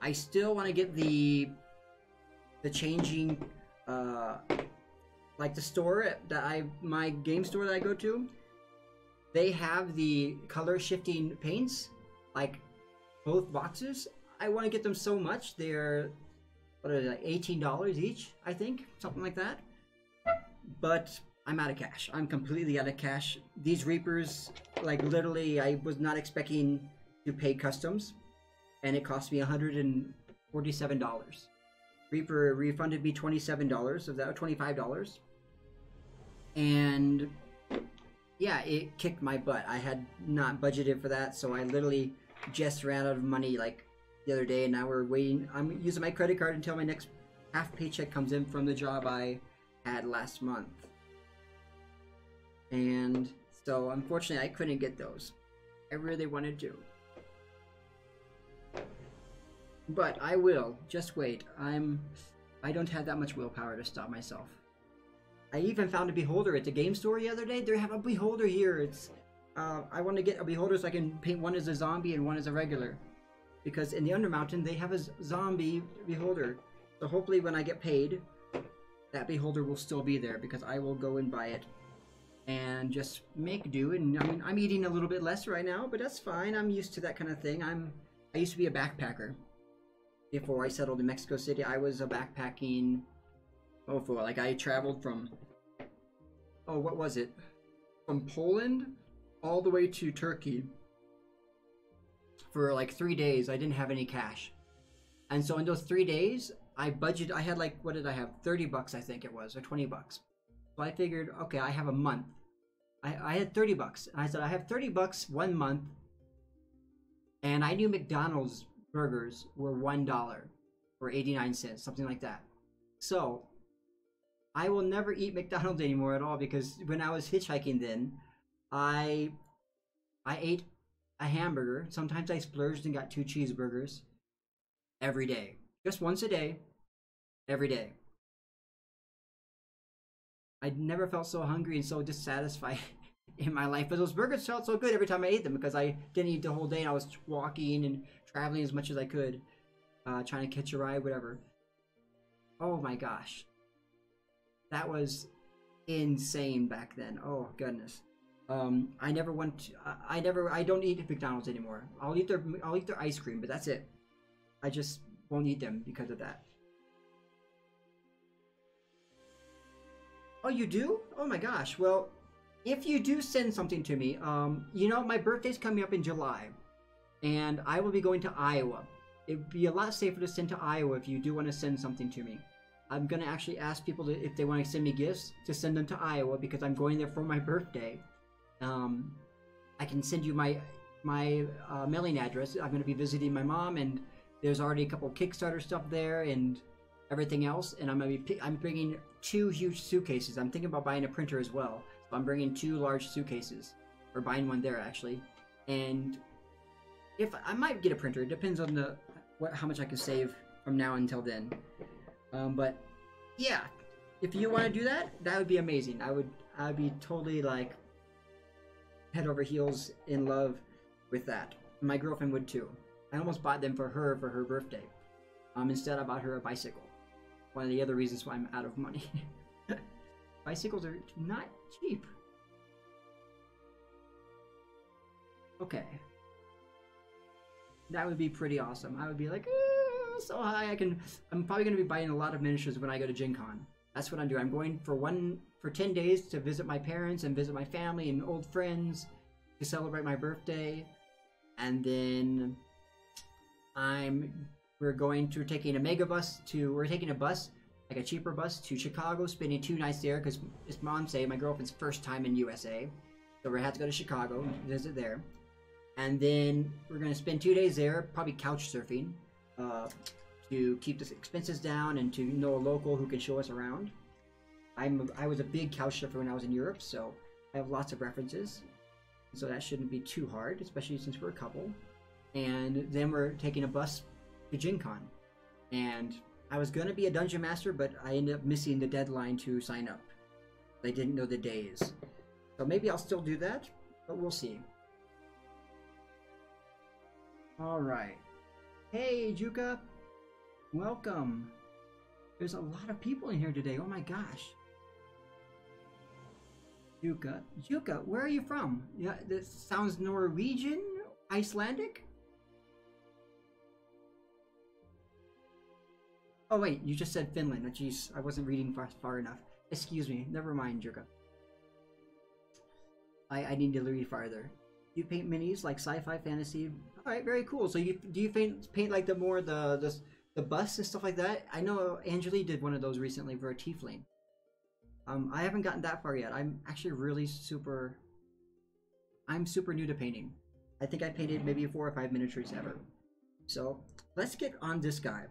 I still want to get the changing, like the store that my game store that I go to. They have the color shifting paints, like both boxes. I want to get them so much. They're, what are they, like $18 each, I think, something like that. But I'm out of cash. I'm completely out of cash. These Reapers, like literally, I was not expecting to pay customs, and it cost me $147. Reaper refunded me $27 of that, $25, and yeah, it kicked my butt. I had not budgeted for that, so I literally just ran out of money like the other day, and now we're waiting. I'm using my credit card until my next half paycheck comes in from the job I had last month. And so unfortunately I couldn't get those. I really wanted to. But I will. Just wait. I don't have that much willpower to stop myself. I even found a beholder at the game store the other day. They have a beholder here. It's I want to get a beholder so I can paint one as a zombie and one as a regular. because in the Undermountain they have a zombie beholder. So hopefully when I get paid, that beholder will still be there, because I will go and buy it and just make do. And I mean, I'm eating a little bit less right now, but that's fine. I'm used to that kind of thing. I used to be a backpacker before I settled in Mexico City. I was a backpacking. Oh, for like I traveled from. Oh, what was it? From Poland all the way to Turkey for like 3 days. I didn't have any cash, and so in those 3 days, I had like, what did I have? 30 bucks, I think it was, or 20 bucks. So I figured, okay, I have a month. I had 30 bucks. And I said, I have 30 bucks 1 month. And I knew McDonald's burgers were $1 or 89 cents, something like that. So I will never eat McDonald's anymore at all, because when I was hitchhiking then, I ate a hamburger. Sometimes I splurged and got 2 cheeseburgers every day. Just once a day, every day. I never felt so hungry and so dissatisfied in my life. But those burgers felt so good every time I ate them, because I didn't eat the whole day and I was walking and traveling as much as I could, trying to catch a ride, whatever. Oh my gosh. That was insane back then. Oh goodness. I don't eat McDonald's anymore. I'll eat their ice cream, but that's it. I just won't eat them because of that. Oh, you do? Oh my gosh. Well, if you do send something to me, you know, my birthday's coming up in July, and I will be going to Iowa. It'd be a lot safer to send to Iowa if you do want to send something to me. I'm gonna actually ask people if they want to send me gifts, to send them to Iowa, because I'm going there for my birthday. I can send you my mailing address. I'm gonna be visiting my mom, and there's already a couple Kickstarter stuff there and everything else. And I'm bringing 2 huge suitcases. I'm thinking about buying a printer as well. So I'm bringing 2 large suitcases, or buying one there actually. And if I might get a printer, it depends on how much I can save from now until then. But yeah, if you want to do that, that would be amazing. I'd be totally like head over heels in love with that. My girlfriend would too. I almost bought them for her birthday. Instead I bought her a bicycle. One of the other reasons why I'm out of money. Bicycles are not cheap. Okay. That would be pretty awesome. I would be like, so high. I'm probably going to be buying a lot of miniatures when I go to Gen Con. That's what I'm doing. I'm going for 10 days to visit my parents and visit my family and old friends, to celebrate my birthday. And then we're taking a bus, like a cheaper bus, to Chicago, spending 2 nights there, because it's my girlfriend's first time in USA. So we're gonna have to go to Chicago and visit there. And then we're gonna spend 2 days there, probably couch surfing, to keep the expenses down and to know a local who can show us around. I was a big couch surfer when I was in Europe, so I have lots of references. So that shouldn't be too hard, especially since we're a couple. And then we're taking a bus to Gen Con. And I was going to be a dungeon master, but I ended up missing the deadline to sign up. I didn't know the days. So maybe I'll still do that, but we'll see. Alright. Hey, Juka. Welcome. There's a lot of people in here today. Oh my gosh. Juka, where are you from? Yeah, this sounds Norwegian? Icelandic? Oh wait, you just said Finland. Oh, jeez, I wasn't reading far enough. Excuse me. Never mind, Juka. I need to read farther. You paint minis like sci-fi, fantasy. All right, very cool. So do you paint like the bus and stuff like that? I know Angeli did one of those recently for a tiefling. I haven't gotten that far yet. I'm actually really super new to painting. I think I painted maybe 4 or 5 miniatures ever. So let's get on this guy.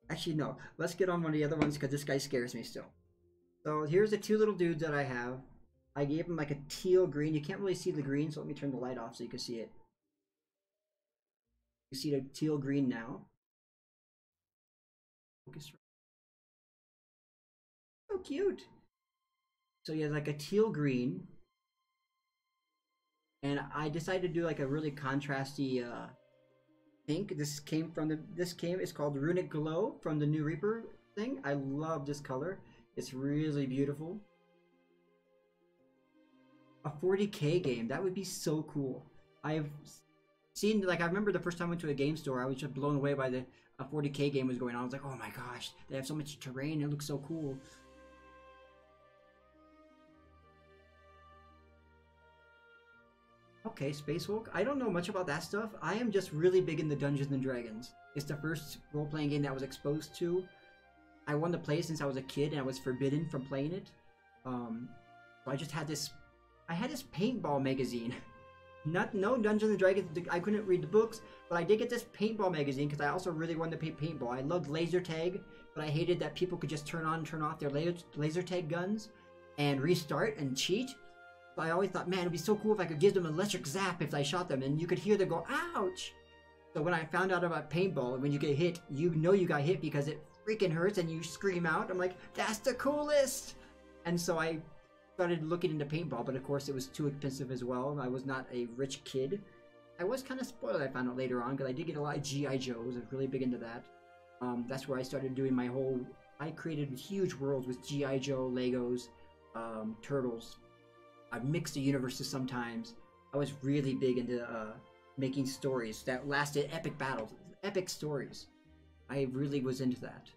Actually, no. Let's get on one of the other ones, because this guy scares me still. So here's the 2 little dudes that I have. I gave him like a teal green. You can't really see the green, so let me turn the light off so you can see it. You see the teal green now. Focus. So cute. So he has like a teal green. And I decided to do like a really contrasty pink. It's called Runic Glow from the New Reaper thing. I love this color. It's really beautiful. A 40K game, that would be so cool. I've seen, like, I remember the first time I went to a game store, I was just blown away by a 40K game was going on. I was like, oh my gosh, they have so much terrain, it looks so cool. Okay, Space Hulk. I don't know much about that stuff. I am just really big into Dungeons and Dragons. It's the first role-playing game that I was exposed to. I wanted to play it since I was a kid, and I was forbidden from playing it. So I just had this. I had this paintball magazine. No Dungeons and Dragons. I couldn't read the books, but I did get this paintball magazine because I also really wanted to paint paintball. I loved laser tag, but I hated that people could just turn on and turn off their laser tag guns and restart and cheat. So I always thought, man, it'd be so cool if I could give them an electric zap if I shot them, and you could hear them go, ouch! So when I found out about paintball, when you get hit, you know you got hit because it freaking hurts and you scream out. I'm like, that's the coolest! And so I started looking into paintball, but of course it was too expensive as well. I was not a rich kid. I was kind of spoiled, I found out later on, because I did get a lot of G.I. Joes. I was really big into that. That's where I started doing my whole... I created huge worlds with G.I. Joe, Legos, Turtles. I'd mix the universes sometimes. I was really big into making stories that lasted epic battles, epic stories. I really was into that.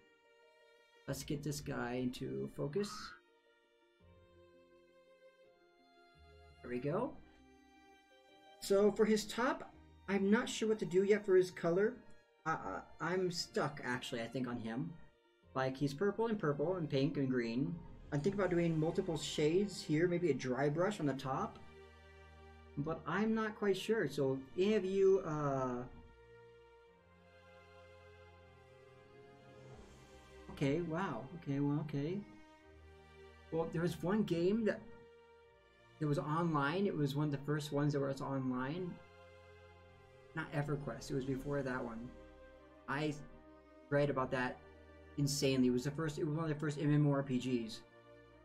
Let's get this guy into focus. There we go. So for his top, I'm not sure what to do yet for his color. I'm stuck, actually, I think, on him. Like, he's purple and pink and green. I'm thinking about doing multiple shades here, maybe a dry brush on the top. But I'm not quite sure, so if any of you, Okay, wow. Okay, well, okay. Well, there was one game that... It was online. It was one of the first ones that was online. Not EverQuest. It was before that one. I read about that insanely. It was one of the first MMORPGs.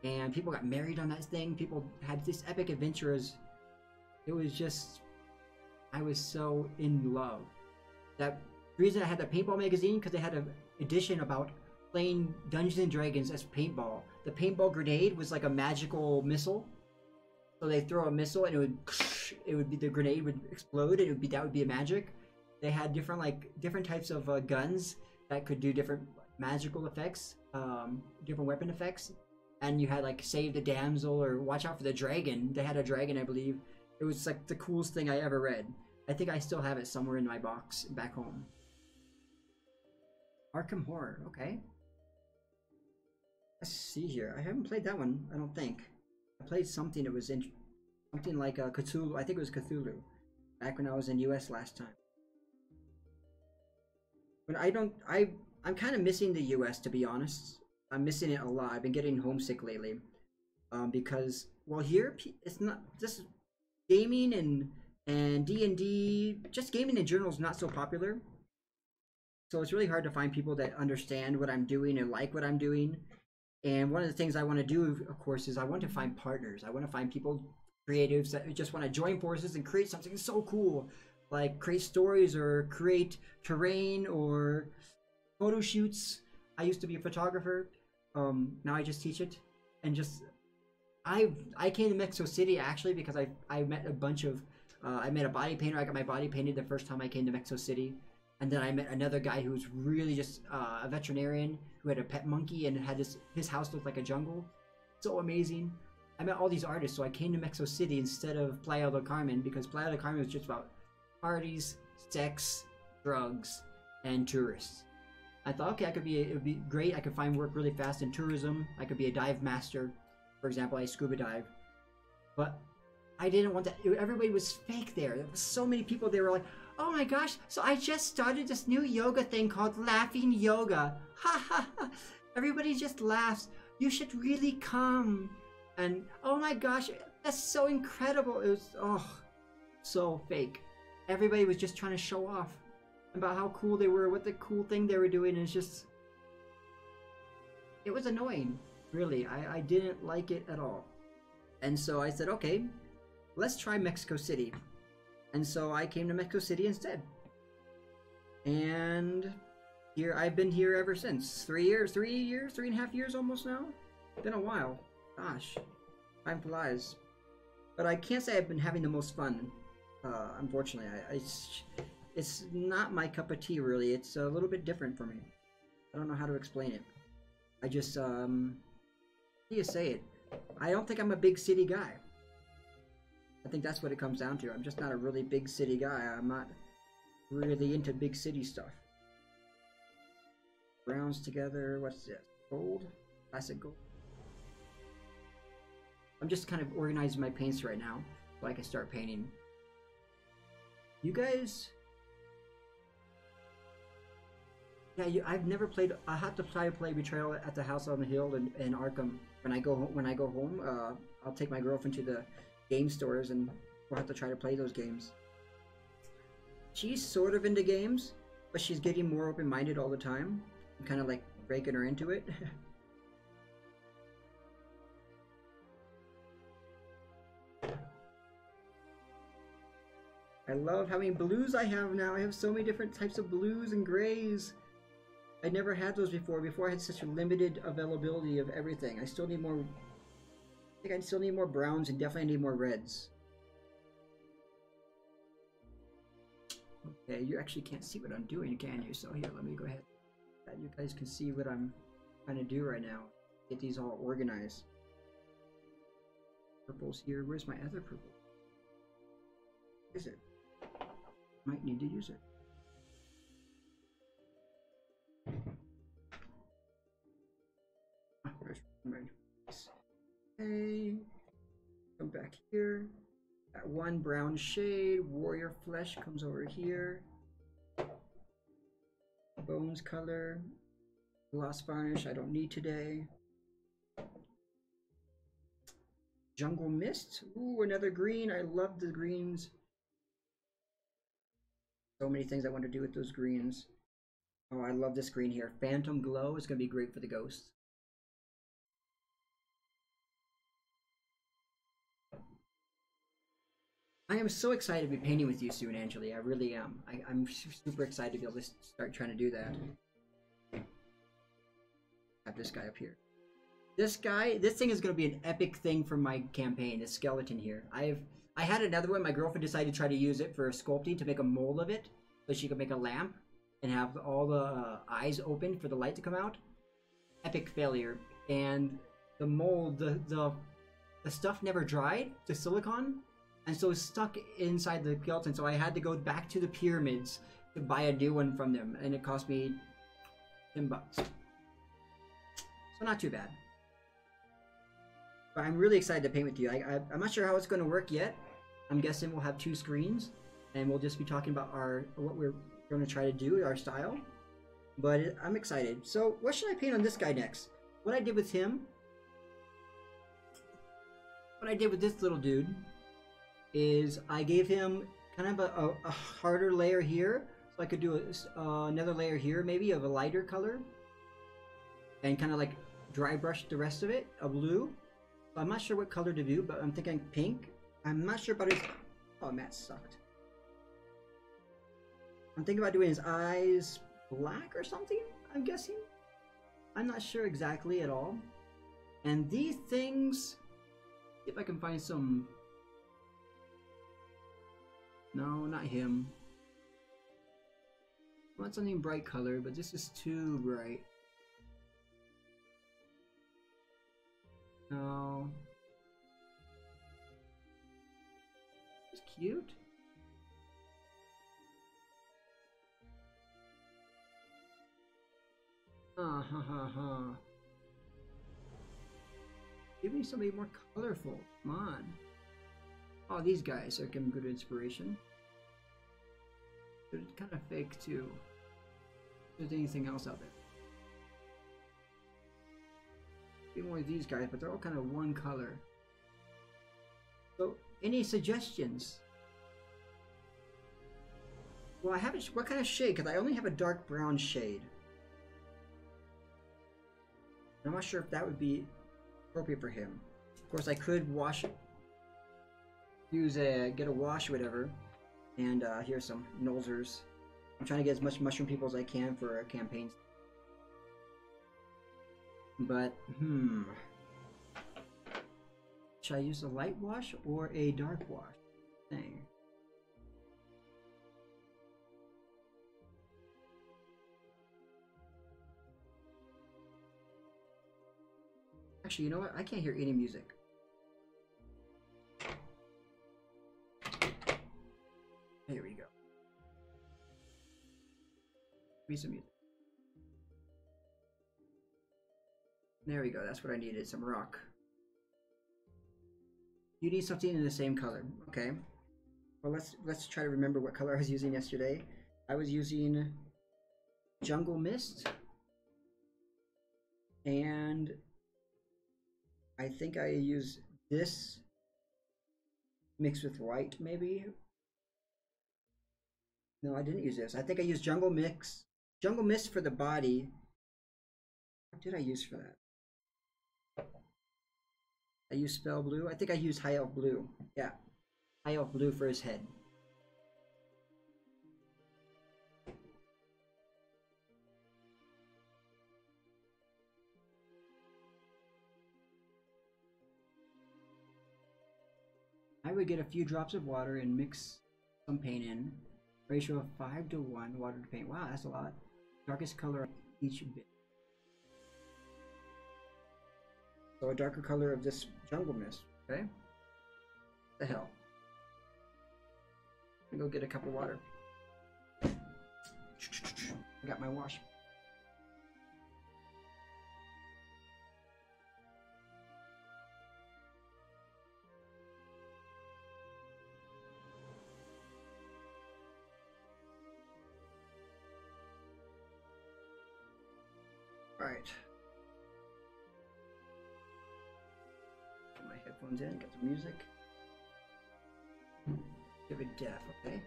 And people got married on that thing. People had this epic adventures. It was just... I was so in love. The reason I had the paintball magazine, because they had an edition about playing Dungeons and Dragons as paintball. The paintball grenade was like a magical missile. So they throw a missile and it would be, the grenade would explode, and that would be a magic. They had different types of guns that could do different magical effects, different weapon effects. And you had like save the damsel or watch out for the dragon. They had a dragon, I believe. It was like the coolest thing I ever read. I think I still have it somewhere in my box back home. Arkham Horror, okay. Let's see here. I haven't played that one, I don't think. I played something that was something like Cthulhu. I think it was Cthulhu, back when I was in US last time. But I'm kind of missing the US, to be honest. I'm missing it a lot. I've been getting homesick lately, because, well, here it's not just gaming and D&D. Just gaming in general is not so popular. So it's really hard to find people that understand what I'm doing and like what I'm doing. And one of the things I want to do, of course, is I want to find partners. I want to find people, creatives, that just want to join forces and create something so cool. Like create stories or create terrain or photo shoots. I used to be a photographer. Now I just teach it. And just, I came to Mexico City actually because I met a bunch of, I met a body painter. I got my body painted the first time I came to Mexico City. And then I met another guy who was really just a veterinarian who had a pet monkey and had his house looked like a jungle. So amazing. I met all these artists, so I came to Mexico City instead of Playa del Carmen, because Playa del Carmen was just about parties, sex, drugs, and tourists. I thought, okay, it would be great. I could find work really fast in tourism. I could be a dive master. For example, I scuba dive. But I didn't want that. Everybody was fake there. There was so many people. They were like, oh my gosh, so I just started this new yoga thing called laughing yoga. Ha ha ha. Everybody just laughs. You should really come. And oh my gosh, that's so incredible. It was, oh, so fake. Everybody was just trying to show off about how cool they were, what the cool thing they were doing. And it's just, it was annoying, really. I didn't like it at all. And so I said, okay, let's try Mexico City. And so I came to Mexico City instead. And here I've been here ever since. 3.5 years almost now. Been a while. Gosh, time flies. But I can't say I've been having the most fun. Unfortunately, it's not my cup of tea really. It's a little bit different for me. I don't know how to explain it. I just how do you say it? I don't think I'm a big city guy. I think that's what it comes down to. I'm just not a really big city guy. I'm not really into big city stuff. Browns together. What's this? Gold? Classic gold. I'm just kind of organizing my paints right now so I can start painting. You guys... Yeah, I've never played. I have to try to play Betrayal at the House on the Hill in Arkham. When I go home, I'll take my girlfriend to the game stores and we'll have to try to play those games. She's sort of into games, but she's getting more open-minded all the time. I'm kind of like breaking her into it. I love how many blues I have now. I have so many different types of blues and grays. I never had those before. Before I had such a limited availability of everything. I still need more. I think I still need more browns and definitely need more reds. Okay, you actually can't see what I'm doing, can you? So here, let me go ahead. You guys can see what I'm trying to do right now. Get these all organized. Purple's here. Where's my other purple? Is it? Might need to use it. Where's my... Okay. Come back here. That one brown shade. Warrior flesh comes over here. Bones color. Gloss varnish I don't need today. Jungle mist. Ooh, another green. I love the greens. So many things I want to do with those greens. Oh, I love this green here. Phantom Glow is going to be great for the ghosts. I am so excited to be painting with you soon, Angeli. I really am. I'm super excited to be able to start trying to do that. Have this guy up here. This thing is going to be an epic thing for my campaign. This skeleton here. I had another one. My girlfriend decided to try to use it for sculpting to make a mold of it, so she could make a lamp and have all the eyes open for the light to come out. Epic failure. And the mold, the stuff never dried, the silicone, and so it's stuck inside the skeleton. So I had to go back to the pyramids to buy a new one from them, and it cost me $10. So not too bad. But I'm really excited to paint with you. I'm not sure how it's going to work yet. I'm guessing we'll have 2 screens, and we'll just be talking about what we're going to try to do, our style. But I'm excited. So what should I paint on this guy next? What I did with him, what I did with this little dude, is I gave him kind of a harder layer here, so I could do another layer here, maybe of a lighter color, and kind of like dry brush the rest of it, a blue. So I'm not sure what color to do, but I'm thinking pink. I'm not sure about his... Oh, Matt sucked. I'm thinking about doing his eyes black or something, I'm guessing. I'm not sure exactly at all. And these things... See if I can find some... No, not him. I want something bright color, but this is too bright. No. It's cute. Ha ha ha. Give me somebody more colorful. Come on. Oh, these guys are giving good inspiration. But it's kind of fake too. If there's anything else out there. Be more of these guys, but they're all kind of one color. So, any suggestions? Well, I haven't. What kind of shade? Because I only have a dark brown shade. I'm not sure if that would be appropriate for him. Of course, I could wash it. Get a wash or whatever. And here's some Nolzers. I'm trying to get as much mushroom people as I can for a campaign. But, should I use a light wash or a dark wash? Thing. Actually, you know what? I can't hear any music. Here we go. Give me some music. There we go. That's what I needed. Some rock. You need something in the same color. Okay. Well, let's try to remember what color I was using yesterday. I was using Jungle Mist, and I think I used this mixed with white, maybe. No, I didn't use this. I think I used Jungle Mist for the body. What did I use for that? I used Spell Blue. I think I used High Elf Blue. Yeah, High Elf Blue for his head. I would get a few drops of water and mix some paint in. Ratio of 5 to 1 water to paint. Wow, that's a lot. Darkest color of each bit. So a darker color of this Jungle Mist. Okay. What the hell? I'm gonna go get a cup of water. I got my wash. All right. Put my headphones in, get some music. Give it deaf, okay?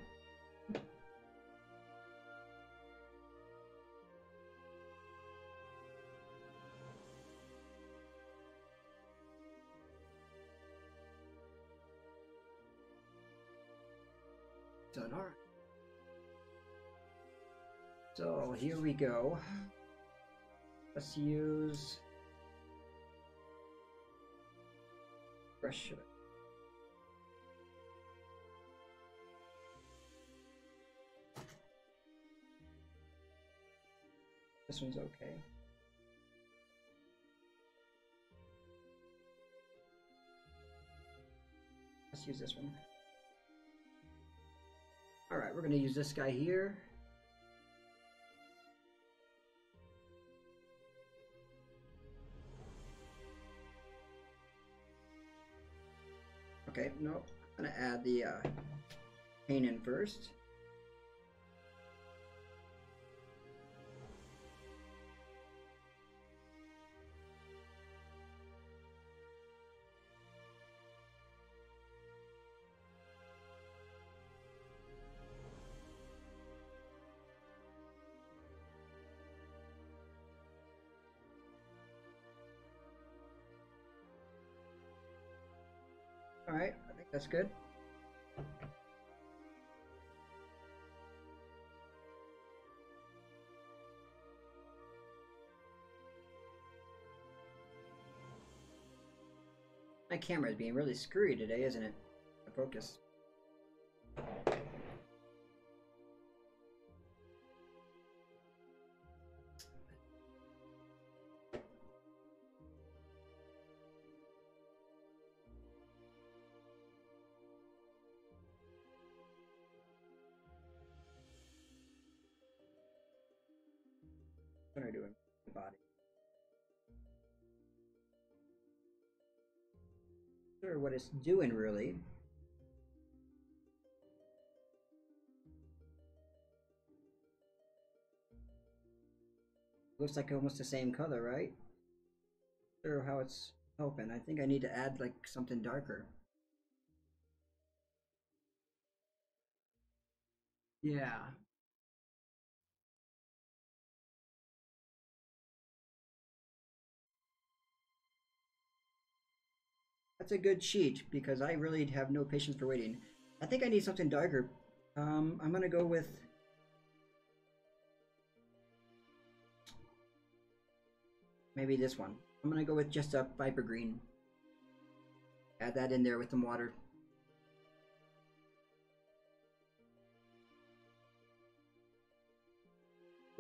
Done, all right. So here we go. Let's use brush. This one's okay. Let's use this one. All right, we're going to use this guy here. Okay, no, I'm gonna add the paint in first. All right, I think that's good. My camera is being really screwy today, isn't it? The focus. What am I doing? The body. Not sure what it's doing really. Looks like almost the same color, right? Not sure how it's helping. I think I need to add like something darker. Yeah. That's a good cheat because I really have no patience for waiting. I think I need something darker. I'm gonna go with Maybe this one. I'm gonna go with just a viper green. Add that in there with some water.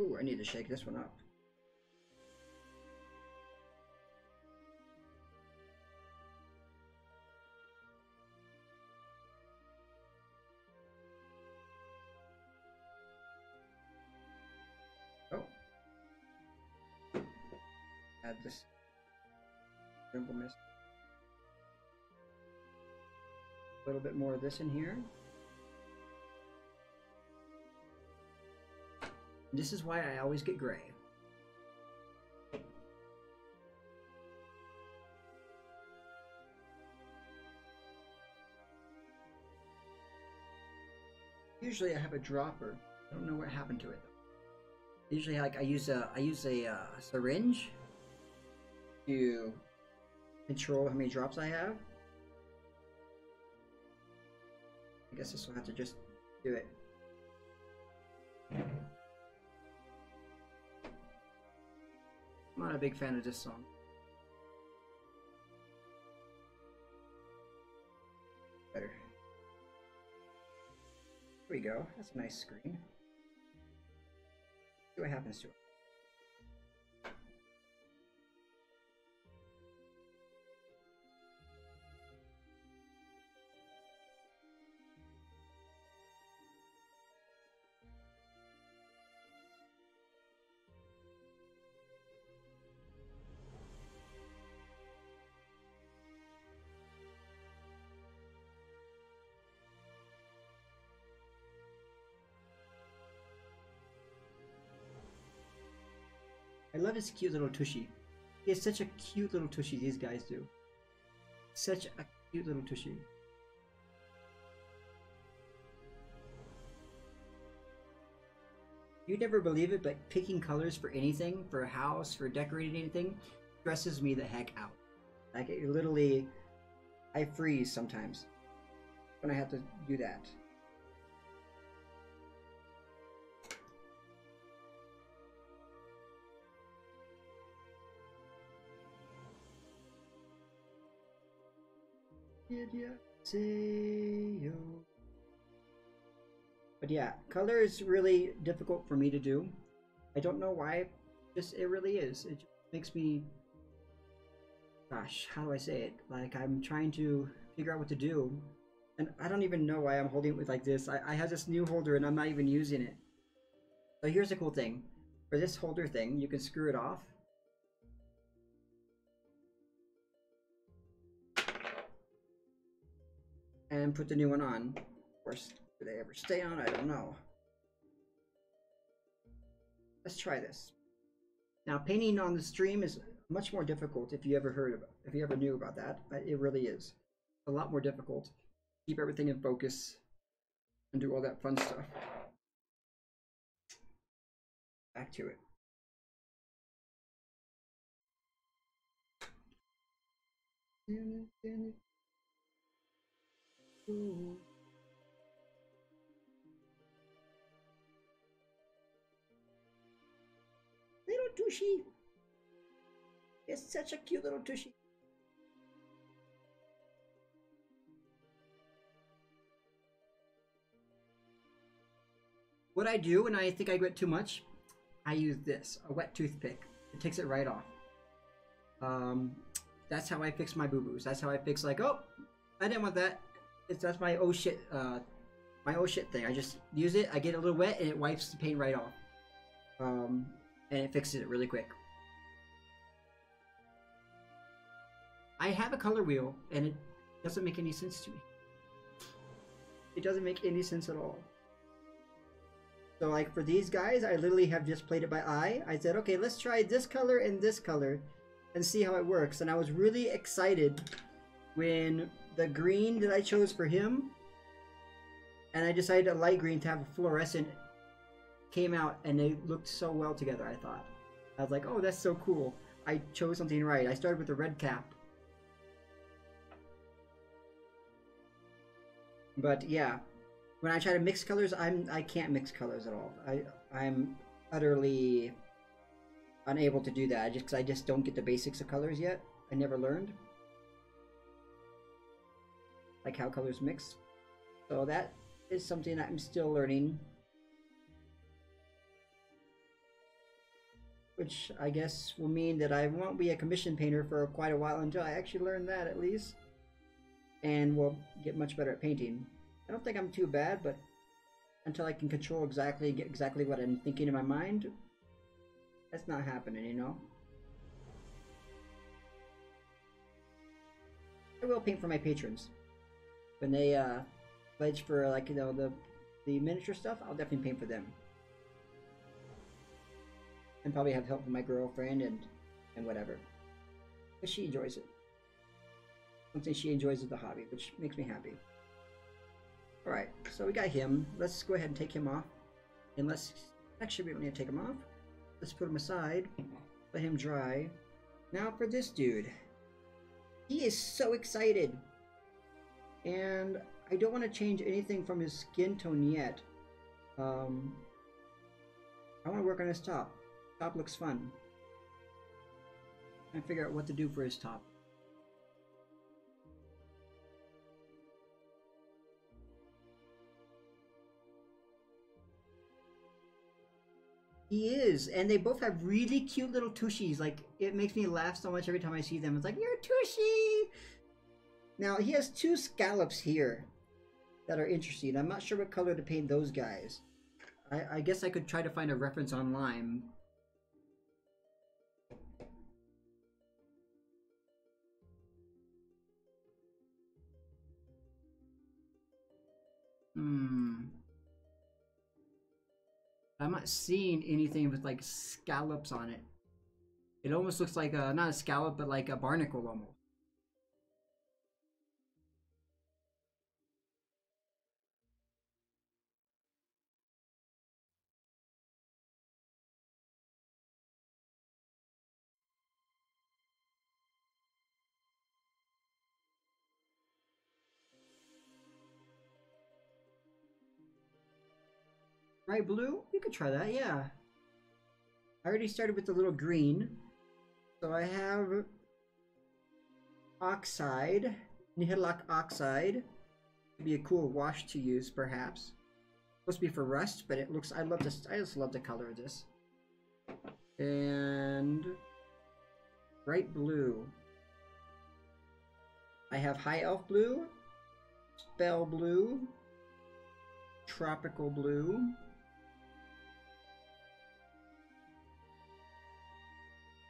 Ooh, I need to shake this one up. Oh. Add this jungle mist. A little bit more of this in here. This is why I always get gray. Usually I have a dropper. I don't know what happened to it though. Usually, like I use a syringe to control how many drops I have. I guess this will have to just do it. I'm not a big fan of this song. Better. There we go. That's a nice screen. See what happens to it. I love his cute little tushy. He has such a cute little tushy, these guys do. Such a cute little tushy. You'd never believe it, but picking colors for anything, for a house, for decorating anything, stresses me the heck out. Like, it literally, I freeze sometimes when I have to do that. But yeah, color is really difficult for me to do. I don't know why, just it really is. It just makes me, gosh, how do I say it? Like I'm trying to figure out what to do, and I don't even know why I'm holding it with like this. I have this new holder and I'm not even using it. So here's the cool thing. For this holder thing, you can screw it off. And put the new one on. Of course, do they ever stay on? I don't know. Let's try this. Now, painting on the stream is much more difficult if you ever knew about that. It really is. A lot more difficult. Keep everything in focus and do all that fun stuff. Back to it. Ooh. Little tushy. It's such a cute little tushy. What I do when I think I get too much, I use this, a wet toothpick. It takes it right off. That's how I fix my boo-boos. That's how I fix like, oh, I didn't want that. That's my oh shit thing. I just use it, I get a little wet, and it wipes the paint right off. And it fixes it really quick. I have a color wheel, and it doesn't make any sense to me. It doesn't make any sense at all. So like for these guys, I literally have just played it by eye. I said, okay, let's try this color and see how it works. And I was really excited when the green that I chose for him, and I decided a light green to have a fluorescent, came out, and they looked so well together. I thought, I was like, oh, that's so cool. I chose something right. I started with the red cap, but yeah, when I try to mix colors, I can't mix colors at all. I'm utterly unable to do that just because I just don't get the basics of colors yet. I never learned like how colors mix. So that is something that I'm still learning, which I guess will mean that I won't be a commission painter for quite a while until I actually learn that at least, and will get much better at painting. I don't think I'm too bad, but until I can control get exactly what I'm thinking in my mind, that's not happening, you know? I will paint for my patrons. When they pledge for, like, you know, the miniature stuff, I'll definitely paint for them. And probably have help with my girlfriend and whatever. Because she enjoys it. Something she enjoys is the hobby, which makes me happy. Alright, so we got him. Let's go ahead and take him off. And let's... Actually, we don't need to take him off. Let's put him aside. Let him dry. Now for this dude. He is so excited. And I don't want to change anything from his skin tone yet. I want to work on his top. Top looks fun. And figure out what to do for his top. He is, and they both have really cute little tushies. Like, it makes me laugh so much every time I see them. It's like, you're a tushy! Now, he has two scallops here that are interesting. I'm not sure what color to paint those guys. I guess I could try to find a reference online. I'm not seeing anything with like scallops on it. It almost looks like a, not a scallop, but like a barnacle almost. Right, blue? You could try that, yeah. I already started with the little green. So I have oxide, Nihilak oxide. Could be a cool wash to use, perhaps. Supposed to be for rust, but it looks, I just love the color of this. And bright blue. I have high elf blue, spell blue, tropical blue,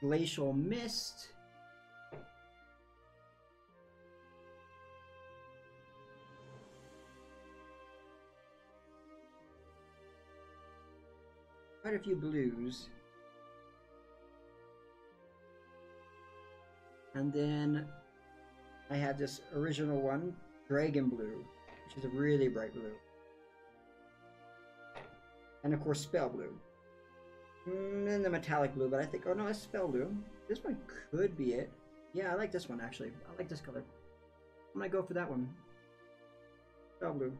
glacial mist, quite a few blues, and then I have this original one, dragon blue, which is a really bright blue, and of course spell blue. And the metallic blue, but I think, oh no, that's spell blue. This one could be it. Yeah, I like this one actually. I like this color. I'm gonna go for that one. Spell blue.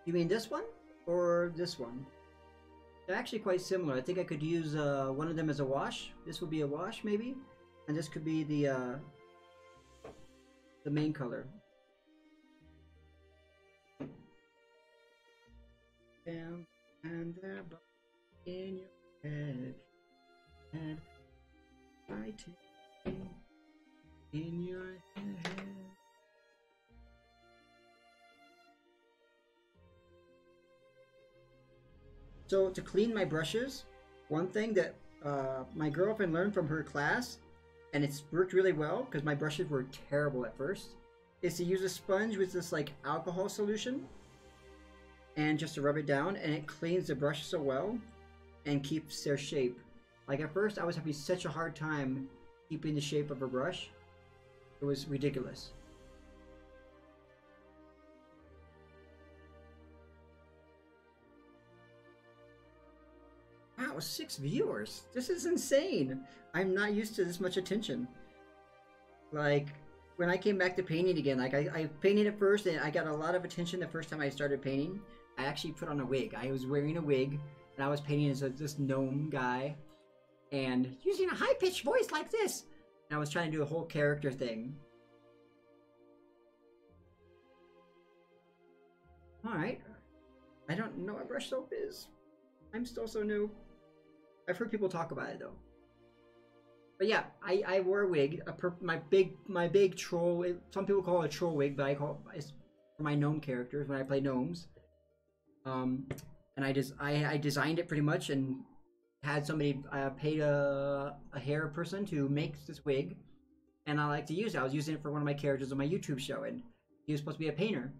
You mean this one? Or this one? They're actually quite similar. I think I could use one of them as a wash. This would be a wash, maybe? And this could be the main color. Down and there in your head and fighting in your head. So to clean my brushes, one thing that my girlfriend learned from her class, and it's worked really well because my brushes were terrible at first, is to use a sponge with this like alcohol solution and just to rub it down, and it cleans the brush so well and keeps their shape. Like at first I was having such a hard time keeping the shape of a brush. It was ridiculous. Wow, 6 viewers. This is insane. I'm not used to this much attention. Like, when I came back to painting again, like I painted it first, and I got a lot of attention the first time I started painting. I actually put on a wig. I was wearing a wig, and I was painting as this gnome guy, and using a high-pitched voice like this. And I was trying to do a whole character thing. Alright. I don't know what brush soap is. I'm still so new. I've heard people talk about it though. But yeah, I wore a wig. My big troll. Some people call it a troll wig, but I call it for my gnome characters when I play gnomes. And I designed it pretty much and had somebody paid a hair person to make this wig, and I like to use it. I was using it for one of my characters on my YouTube show, and he was supposed to be a painter.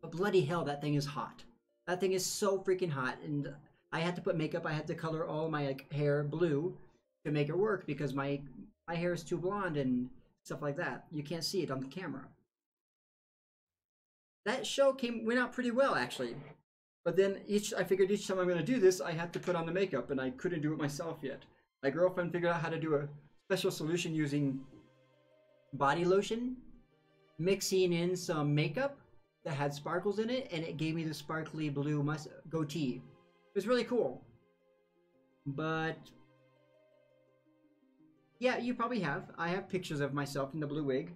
But bloody hell, that thing is hot. That thing is so freaking hot, and I had to put makeup. I had to color all my hair blue to make it work because my hair is too blonde and stuff like that. You can't see it on the camera. That show went out pretty well actually, but then I figured each time I'm going to do this, I have to put on the makeup, and I couldn't do it myself yet. My girlfriend figured out how to do a special solution using body lotion, mixing in some makeup that had sparkles in it, and it gave me the sparkly blue goatee. It was really cool. But yeah, you probably have. I have pictures of myself in the blue wig.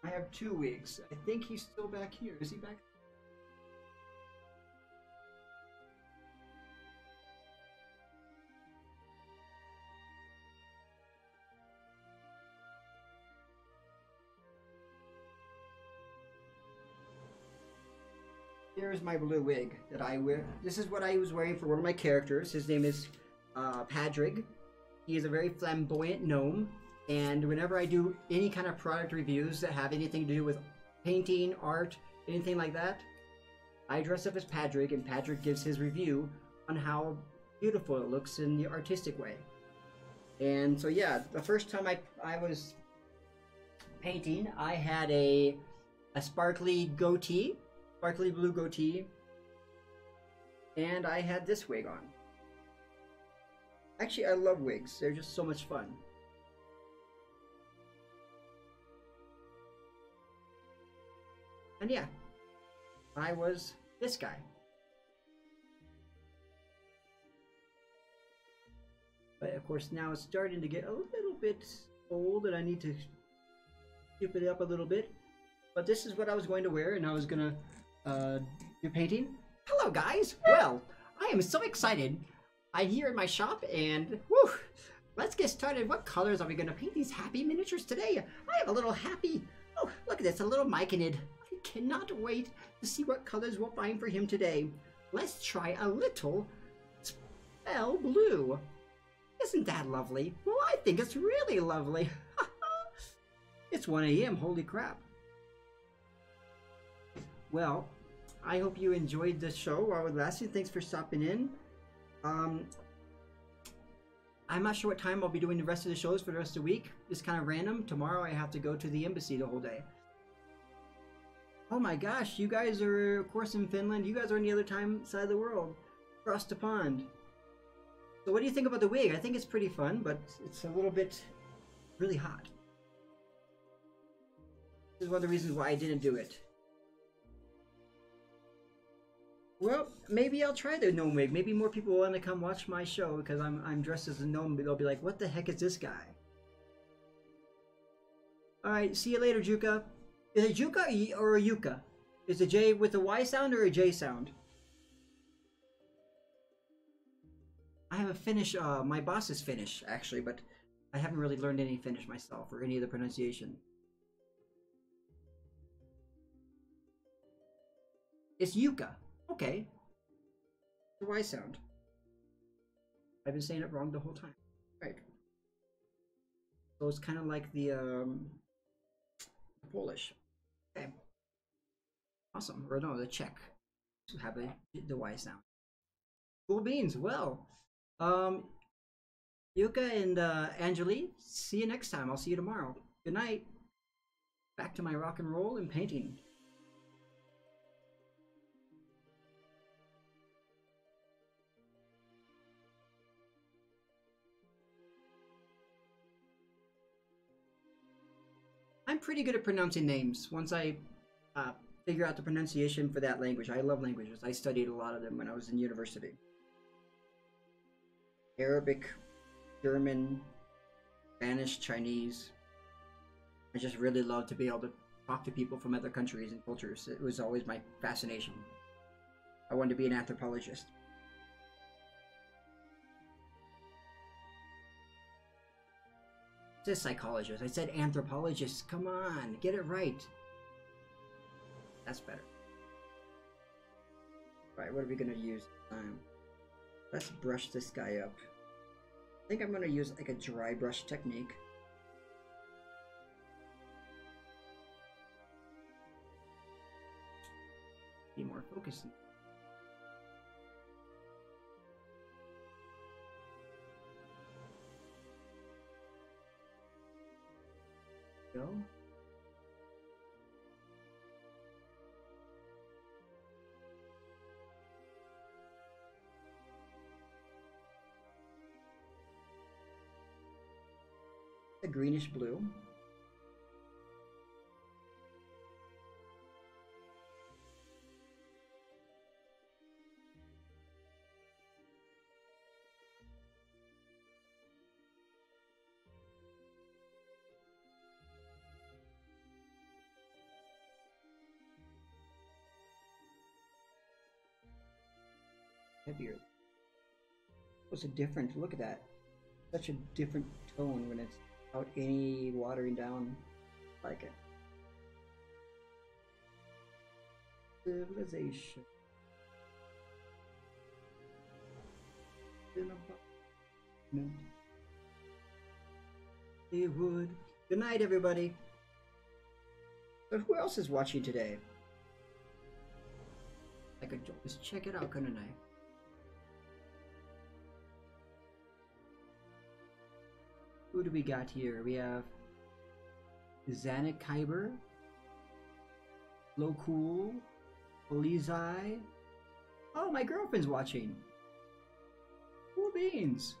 I have 2 wigs. I think he's still back here. Is he back? Here's my blue wig that I wear. This is what I was wearing for one of my characters. His name is Padrig. He is a very flamboyant gnome, and whenever I do any kind of product reviews that have anything to do with painting, art, anything like that, I dress up as Padrig, and Padrig gives his review on how beautiful it looks in the artistic way. And so yeah, the first time I was painting, I had a sparkly goatee, sparkly blue goatee, and I had this wig on. Actually, I love wigs. They're just so much fun. And yeah, I was this guy. But of course now it's starting to get a little bit old and I need to keep it up a little bit. But this is what I was going to wear, and I was gonna do painting. Hello guys! Well, I am so excited. I'm here in my shop and whew, let's get started. What colors are we gonna paint these happy miniatures today? I have a little happy, oh look at this, a little Myconid. I cannot wait to see what colors we'll find for him today. Let's try a little spell blue. Isn't that lovely? Well, I think it's really lovely. It's 1 a.m. Holy crap. Well, I hope you enjoyed the show while it lasted. Thanks for stopping in. I'm not sure what time I'll be doing the rest of the shows for the rest of the week. It's kind of random. Tomorrow I have to go to the embassy the whole day. Oh my gosh, you guys are, of course, in Finland. You guys are on the other side of the world. Across the pond. So what do you think about the wig? I think it's pretty fun, but it's a little bit really hot. This is one of the reasons why I didn't do it. Well, maybe I'll try the gnome wig. Maybe more people will want to come watch my show because I'm dressed as a gnome. They'll be like, what the heck is this guy? Alright, see you later, Juka. Is it Juka or a Yuka? Is it J with a Y sound or a J sound? I have a Finnish, my boss is Finnish, actually, but I haven't really learned any Finnish myself or any of the pronunciation. It's Yuka. Okay. The Y sound. I've been saying it wrong the whole time. Right. So it's kind of like the Polish. Okay. Awesome. Or no, the Czech. Have the Y sound. Cool beans. Well, Yuka and Angeli, see you next time. I'll see you tomorrow. Good night. Back to my rock and roll and painting. I'm pretty good at pronouncing names. Once I figure out the pronunciation for that language. I love languages. I studied a lot of them when I was in university. Arabic, German, Spanish, Chinese. I just really love to be able to talk to people from other countries and cultures. It was always my fascination. I wanted to be an anthropologist. It says psychologist. I said anthropologist. Come on, get it right. That's better. Alright, what are we gonna use this time? Let's brush this guy up. I think I'm gonna use like a dry brush technique. Be more focused. Go. A greenish blue. Heavier. What's a different? Look at that. Such a different tone when it's without any watering down. Like it. Civilization. It would. Good night, everybody. But who else is watching today? I could just check it out, couldn't I? Who do we got here? We have Zanik Kyber, Locool, Elizai. Oh, my girlfriend's watching. Cool beans.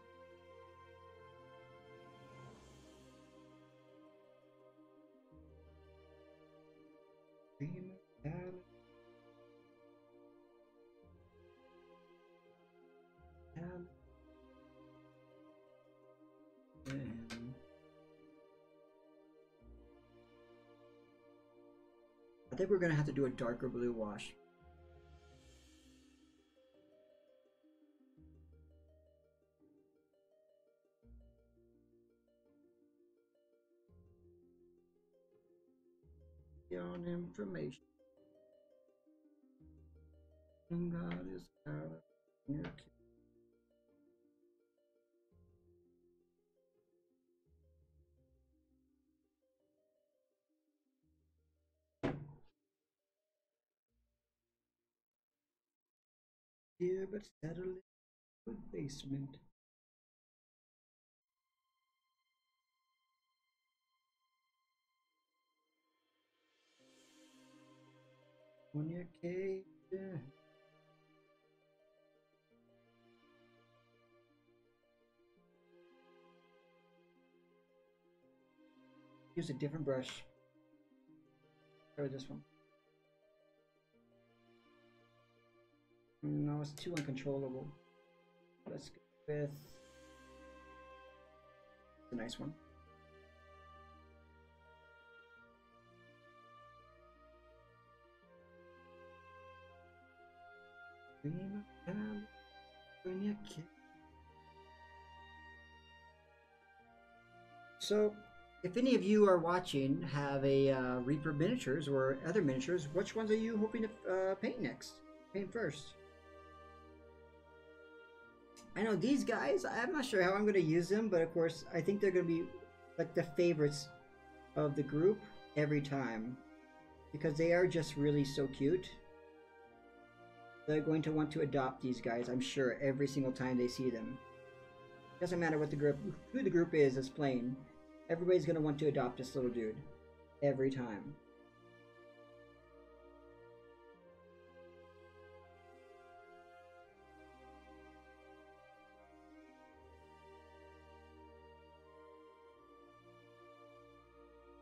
I think we're gonna have to do a darker blue wash. On information. God is out of your kid. Dear but steadily good basement. On your cage. Use a different brush. Try this one. No, it's too uncontrollable. Let's go with a nice one. So, if any of you are watching have a Reaper miniatures or other miniatures, which ones are you hoping to paint next? Paint first. I know these guys, I'm not sure how I'm going to use them, but of course, I think they're going to be like the favorites of the group every time. Because they are just really so cute. They're going to want to adopt these guys, I'm sure, every single time they see them. Doesn't matter what the group, who the group is that's playing. Everybody's going to want to adopt this little dude. Every time.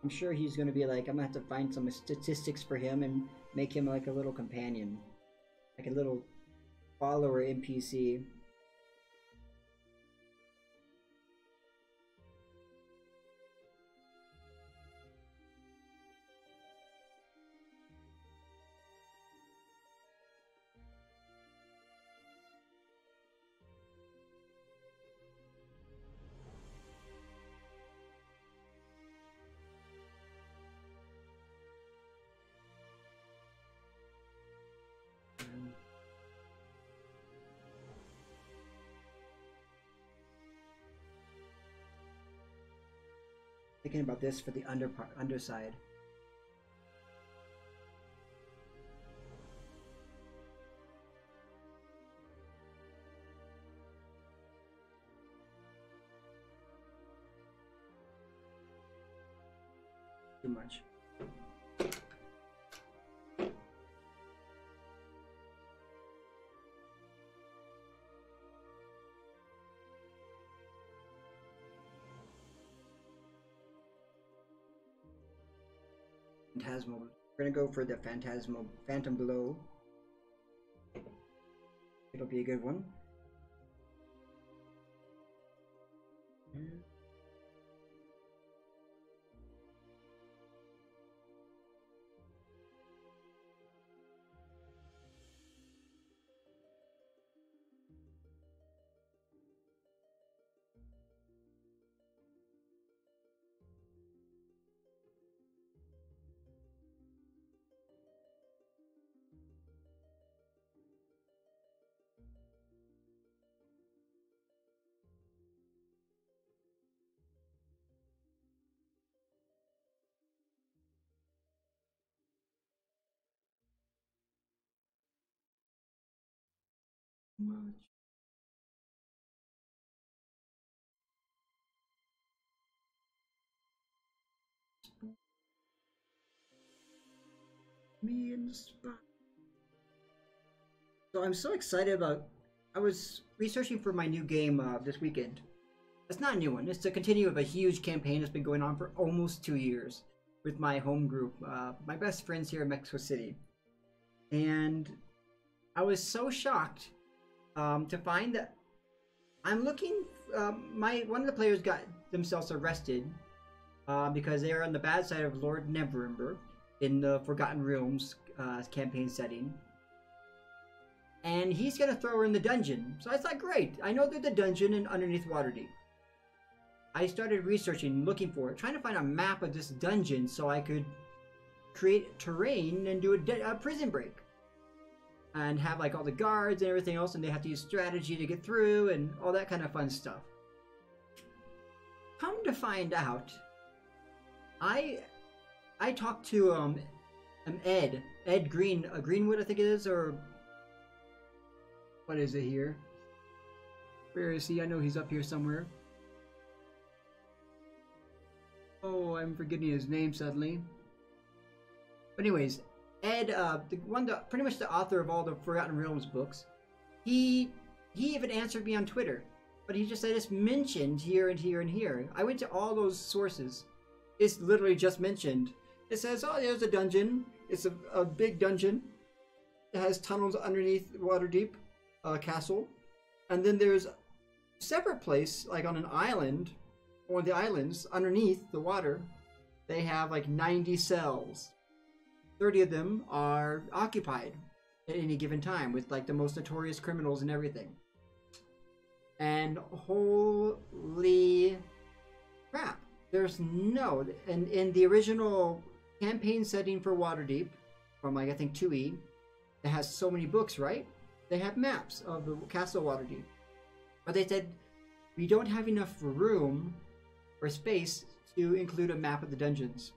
I'm sure he's gonna be like, I'm gonna have to find some statistics for him and make him like a little companion, like a little follower NPC. Thinking about this for the underside. Too much. Phantasmal. We're gonna go for the Phantom Glow. It'll be a good one. Much. Me in the spot. So I'm so excited about. I was researching for my new game this weekend. It's not a new one. It's a continue of a huge campaign that's been going on for almost 2 years with my home group, my best friends here in Mexico City, and I was so shocked to find that I'm looking. One of the players got themselves arrested because they are on the bad side of Lord Neverember in the Forgotten Realms campaign setting. And he's gonna throw her in the dungeon. So I thought, great, I know there's a dungeon in underneath Waterdeep. I started researching, looking for it, trying to find a map of this dungeon so I could create terrain and do a prison break. And have like all the guards and everything else, and they have to use strategy to get through and all that kind of fun stuff. Come to find out, I talked to Ed Greenwood, I think it is, or what is it here? Where is he? I know he's up here somewhere. Oh, I'm forgetting his name suddenly. But anyways, Ed, pretty much the author of all the Forgotten Realms books, he even answered me on Twitter, but he just said it's mentioned here and here and here. I went to all those sources. It's literally just mentioned. It says, oh, there's a dungeon. It's a big dungeon. It has tunnels underneath Waterdeep Castle, and then there's a separate place, like on an island, one of the islands underneath the water. They have like 90 cells. 30 of them are occupied at any given time with like the most notorious criminals and everything. And holy crap, there's no, and in the original campaign setting for Waterdeep, from like I think 2E, it has so many books, right? They have maps of the Castle Waterdeep. But they said, we don't have enough room or space to include a map of the dungeons.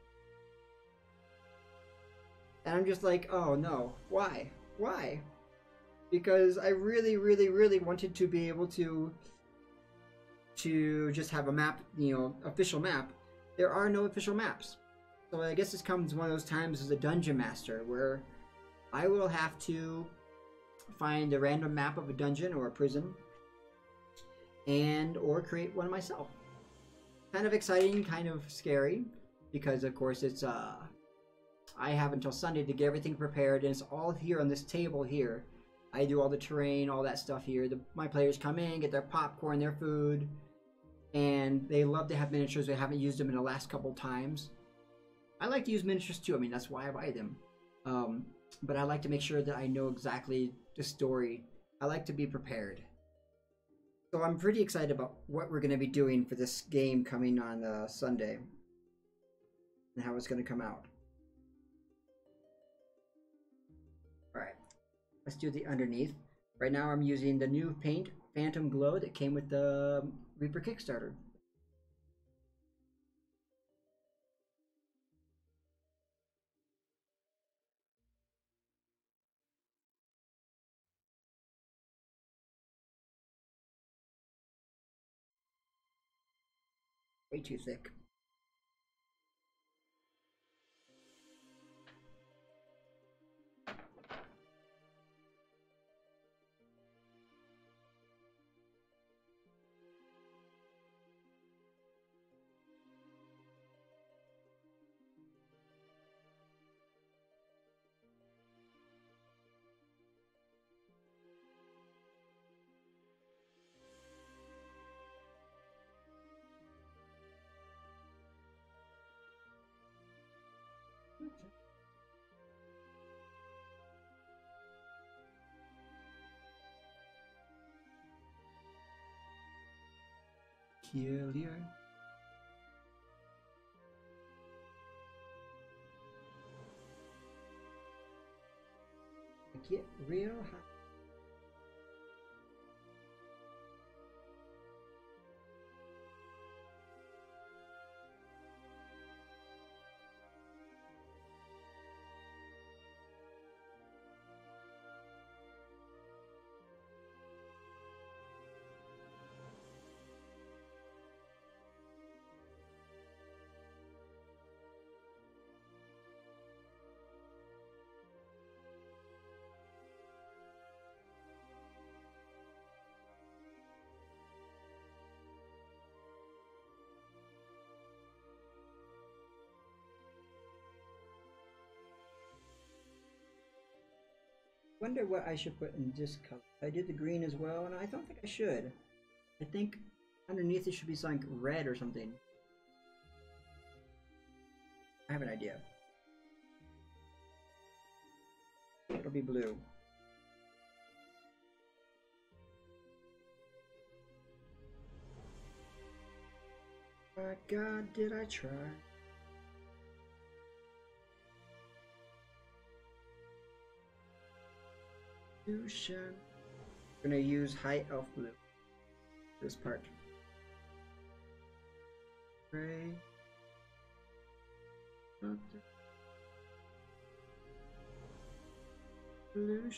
And I'm just like, oh no, why? Why? Because I really, really, really wanted to be able to just have a map, you know, official map. There are no official maps. So I guess this comes one of those times as a dungeon master where I will have to find a random map of a dungeon or a prison or create one myself. Kind of exciting, kind of scary. because of course it's I have until Sunday to get everything prepared, and it's all here on this table here. I do all the terrain, all that stuff here. My players come in, get their popcorn, their food, and they love to have miniatures. They haven't used them in the last couple times. I like to use miniatures too. I mean, that's why I buy them. But I like to make sure that I know exactly the story. I like to be prepared. So I'm pretty excited about what we're going to be doing for this game coming on Sunday and how it's going to come out. Alright, let's do the underneath. Right now I'm using the new paint, Phantom Glow, that came with the Reaper Kickstarter. Way too thick. Kill you. Get real hot. Wonder what I should put in this color. I did the green as well, and I don't think I should. I think underneath it should be something red or something. I have an idea. It'll be blue. My God, did I try? Fusion. I'm gonna use High Elf Blue. This part. Gray. Blue.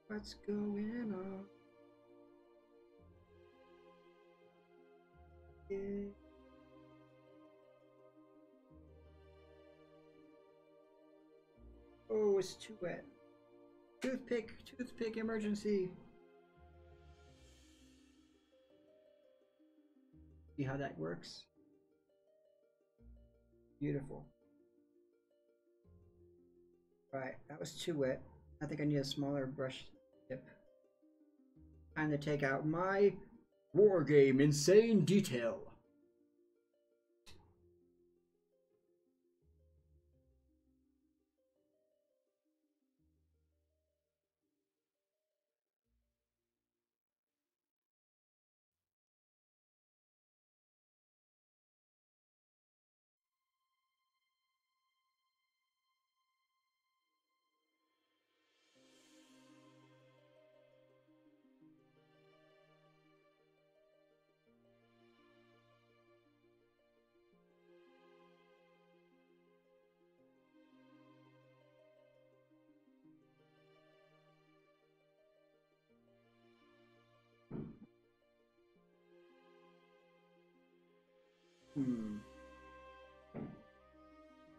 What's going on? Yeah. Oh, it's too wet. Toothpick, toothpick emergency. See how that works? Beautiful. Right, that was too wet. I think I need a smaller brush tip. Time to take out my war game insane detail. Hmm.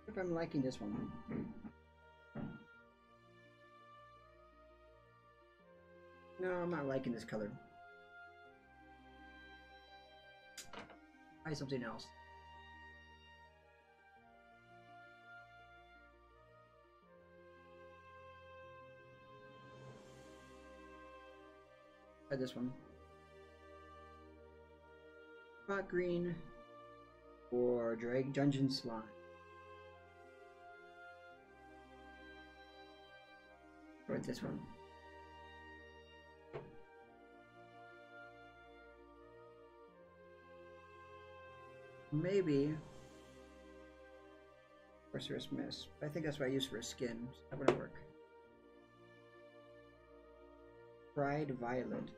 If I'm liking this one. No, I'm not liking this color. Try something else. Try this one. Hot green or Drag Dungeon Slime. Or this one. Maybe Sorcerous Mist. I think that's what I use for a skin. So that wouldn't work. Pride Violet.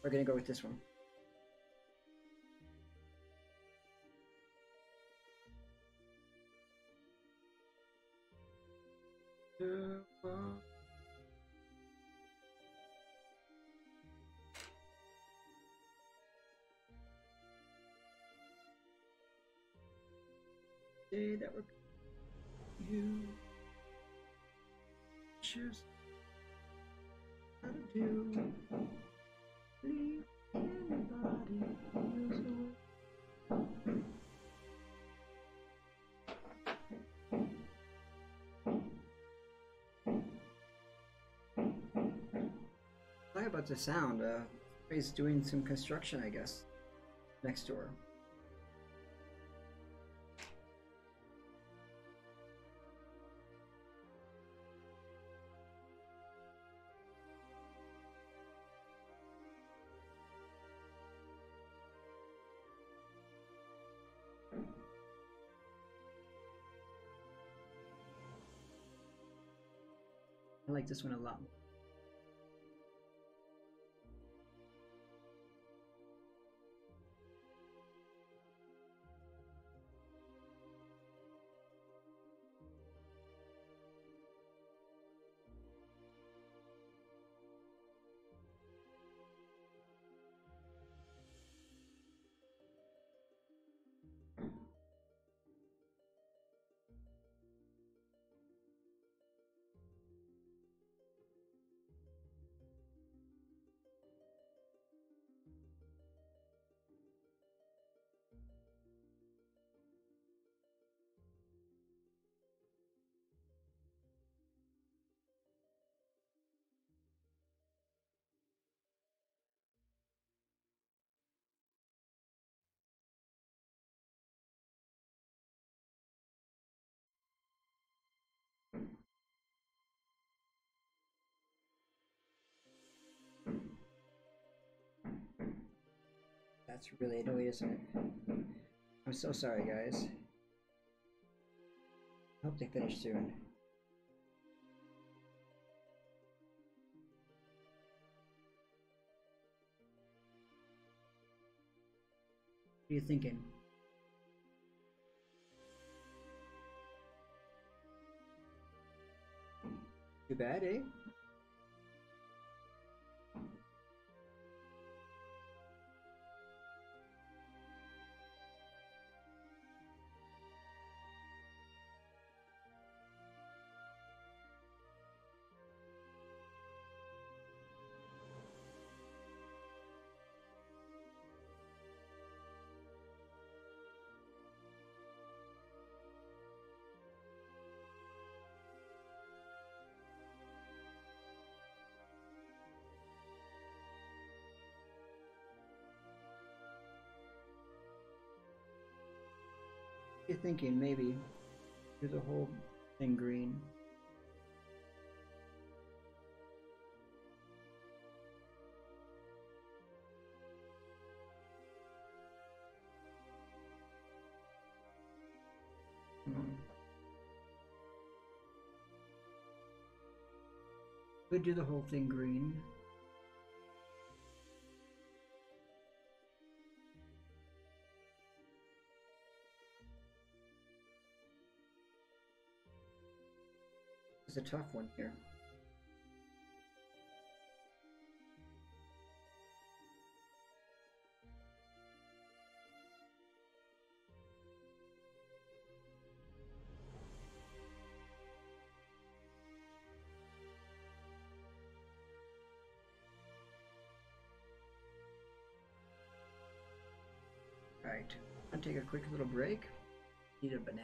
We're gonna go with this one. Say that we're you choose how to do. Leave anybody feels away. Sorry about the sound. He's doing some construction, I guess, next door. I like this one a lot. That's really annoying, isn't it? I'm so sorry, guys. I hope they finish soon. What are you thinking? Too bad, eh? You're thinking maybe do the whole thing green. Could do the whole thing green. It's a tough one here. Alright, I'm gonna take a quick little break. Eat a banana.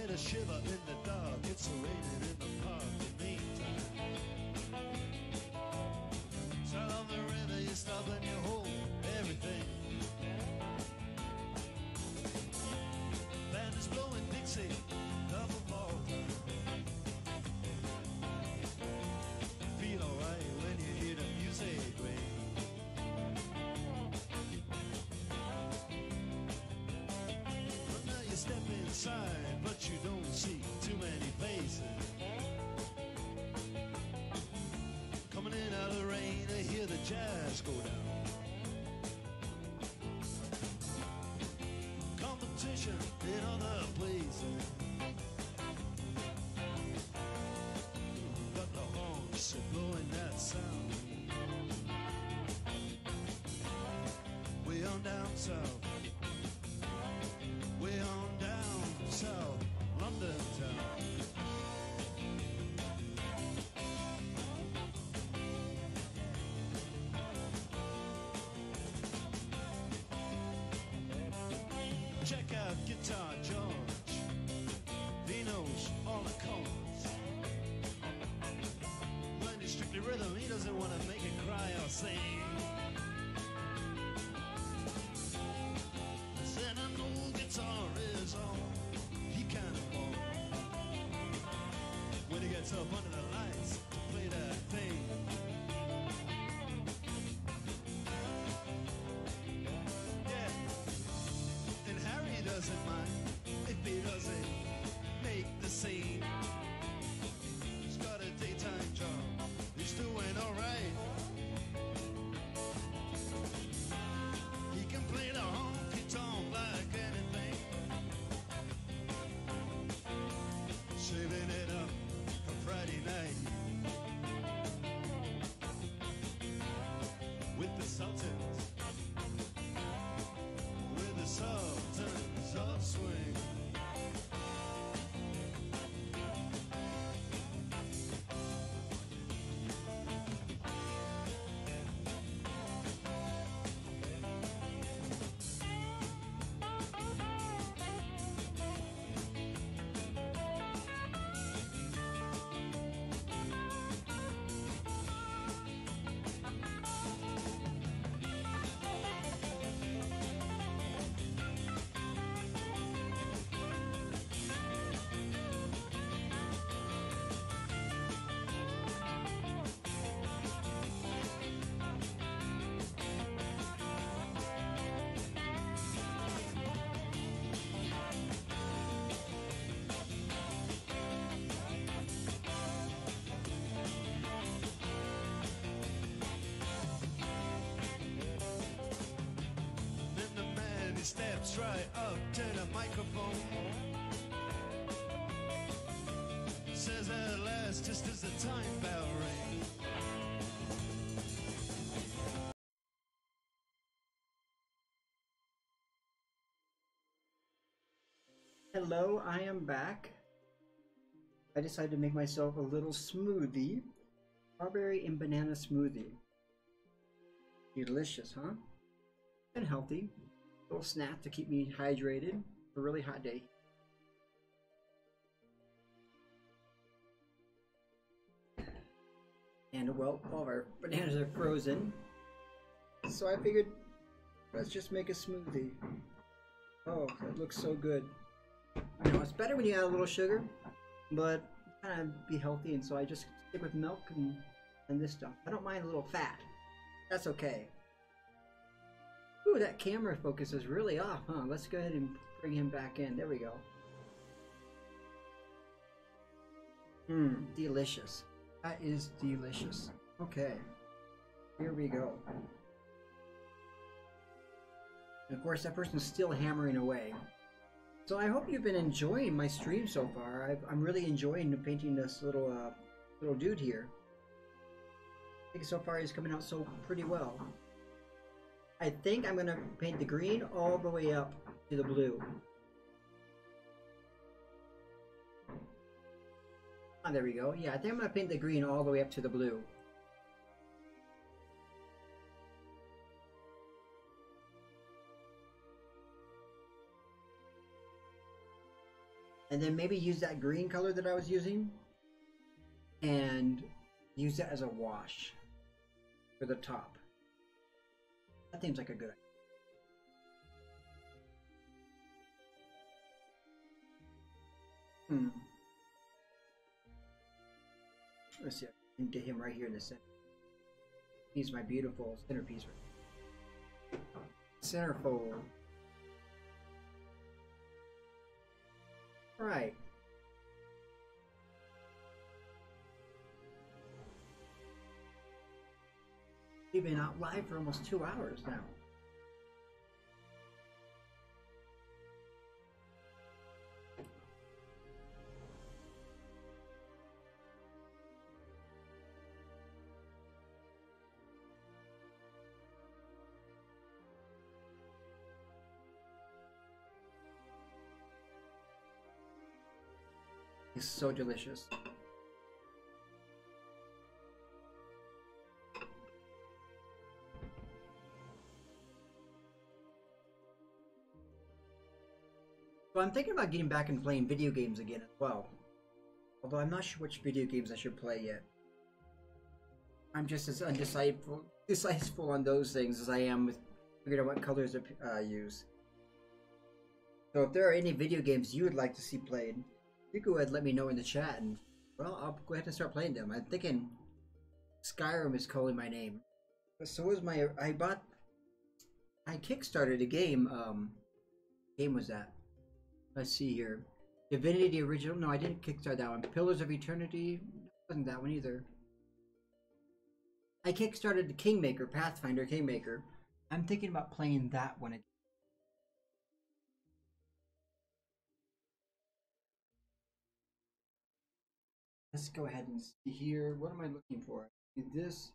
A shiver in the dark, it's raining in the park. In the meantime, south of the river, you stop and you hold everything. Band is blowing Dixie, double ball time. Feel alright when you hear the music ring. But now you step inside, but you don't see too many faces. Coming in out of the rain, I hear the jazz go down. Competition in other places, but the horns are blowing that sound. Way on down south, way on down south, London town. Check out Guitar George, he knows all the chords. When it's strictly rhythm, he doesn't want to make it cry or sing. Said an old guitar is all he can afford. When he gets up under the lights to play that thing, yeah. And Harry doesn't mind if he doesn't make the scene. He's got a daytime job, he's doing alright. He can play the honky-tonk like anything, saving it up for Friday night with the Sultans, with the Sultans of Swing. Steps right up to the microphone, says at last, just as the time bell rings. Hello, I am back. I decided to make myself a little smoothie. Strawberry and banana smoothie. Delicious, huh? And healthy. Little snack to keep me hydrated for a really hot day. And well, all of our bananas are frozen. So I figured, let's just make a smoothie. Oh, that looks so good. You know, it's better when you add a little sugar, but kind of be healthy, and so I just stick with milk and this stuff. I don't mind a little fat. That's okay. Ooh, that camera focus is really off, huh? Let's go ahead and bring him back in. There we go. Delicious. That is delicious. Okay. Here we go. And of course, that person's still hammering away. So I hope you've been enjoying my stream so far. I'm really enjoying painting this little dude here. I think so far he's coming out so pretty well. I think I'm gonna paint the green all the way up to the blue. Oh, there we go. Yeah, I think I'm gonna paint the green all the way up to the blue. And then maybe use that green color that I was using and use that as a wash for the top. That seems like a good idea. Let's see, I can get him right here in the center. He's my beautiful centerpiece. Centerfold. Alright. We've been out live for almost 2 hours now. It's so delicious. So I'm thinking about getting back and playing video games again as well. Although I'm not sure which video games I should play yet. I'm just as undecisive on those things as I am with figuring out what colors to use. So if there are any video games you would like to see played, you go ahead and let me know in the chat, and well, I'll go ahead and start playing them. I'm thinking Skyrim is calling my name. But so is I kickstarted a game. Game was that? Let's see here. Divinity the Original. No, I didn't kickstart that one. Pillars of Eternity. Wasn't that one either. I kickstarted the Kingmaker, Pathfinder Kingmaker. I'm thinking about playing that one again. Let's go ahead and see here. What am I looking for? This.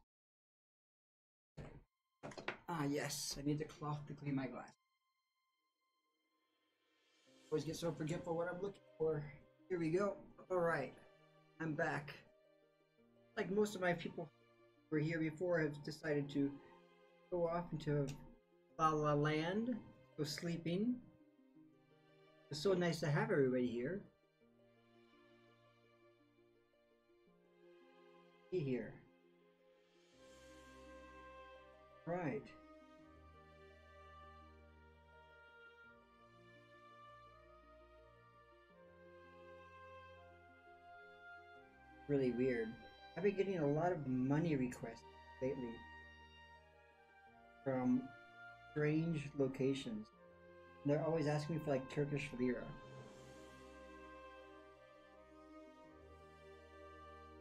Ah, yes. I need the cloth to clean my glass. Always get so forgetful what I'm looking for. Here we go. Alright. I'm back. Like most of my people who were here before have decided to go off into La La Land. Go sleeping. It's so nice to have everybody here. Here. Right. Really weird. I've been getting a lot of money requests lately from strange locations. They're always asking me for like Turkish lira.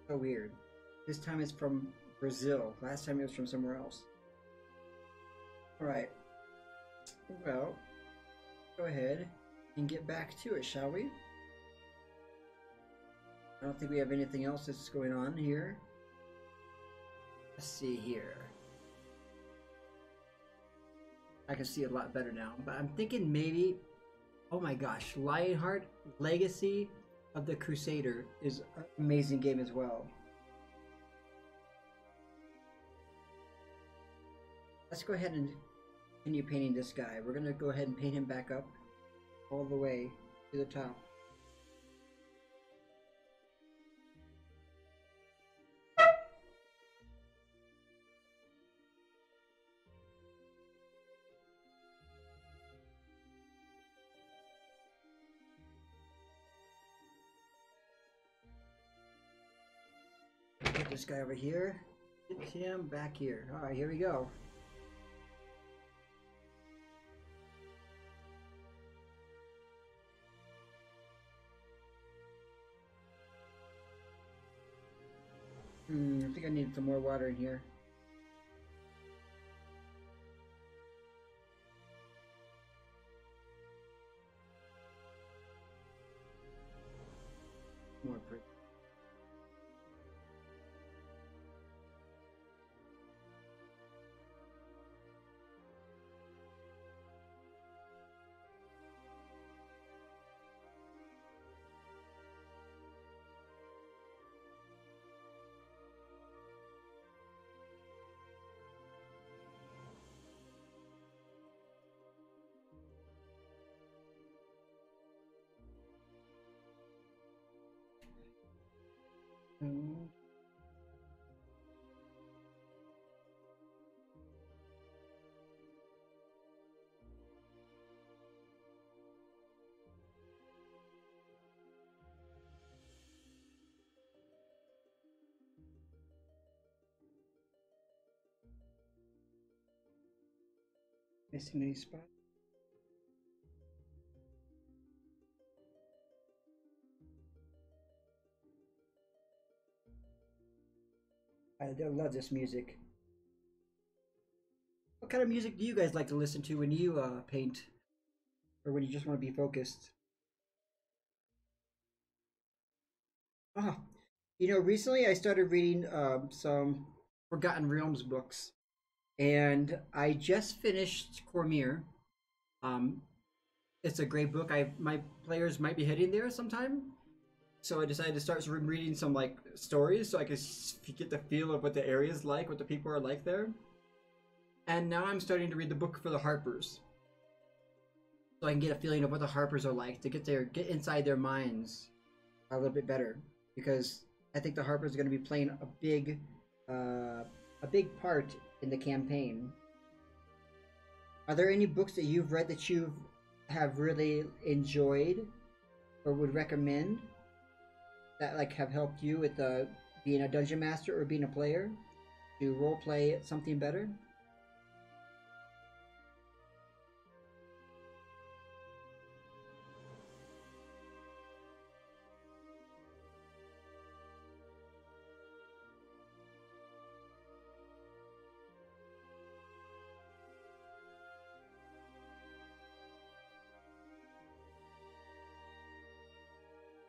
So weird. This time it's from Brazil. Last time it was from somewhere else. Alright. Well, go ahead and get back to it, shall we? I don't think we have anything else that's going on here. Let's see here. I can see a lot better now, but I'm thinking maybe... Oh my gosh, Lionheart Legacy of the Crusader is an amazing game as well. Let's go ahead and continue painting this guy. We're gonna go ahead and paint him back up all the way to the top. Put this guy over here. Put him back here. Alright, here we go. I think I need some more water in here. More pretty. Missing any spots? I love this music. What kind of music do you guys like to listen to when you paint? Or when you just want to be focused? Ah, recently I started reading some Forgotten Realms books. And I just finished Cormier. Um, it's a great book. My players might be heading there sometime, so I decided to start reading some like stories so I could get the feel of what the area is like, what the people are like there. And now I'm starting to read the book for the Harpers, so I can get a feeling of what the Harpers are like to get inside their minds a little bit better, because I think the Harpers are going to be playing a big part in the campaign. Are there any books that you've read that you have really enjoyed or would recommend that like have helped you with being a dungeon master or being a player to role play something better?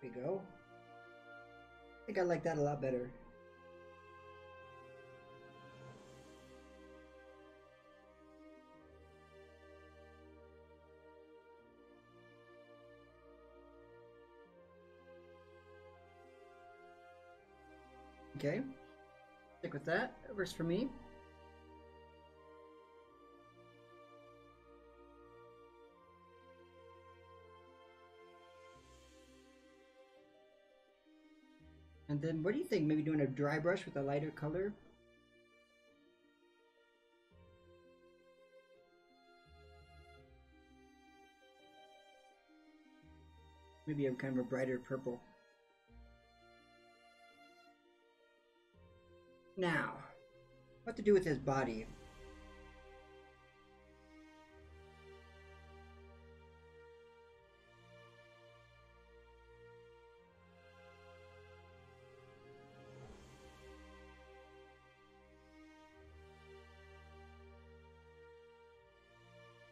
There we go. I think I like that a lot better. Okay, stick with that. It works for me. And then what do you think? Maybe doing a dry brush with a lighter color? Maybe a kind of a brighter purple. Now, what to do with his body?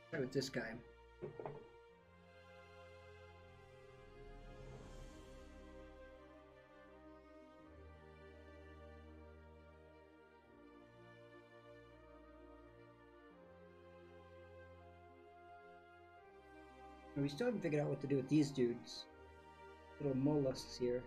Try with this guy. And we still haven't figured out what to do with these dudes. Little mollusks here.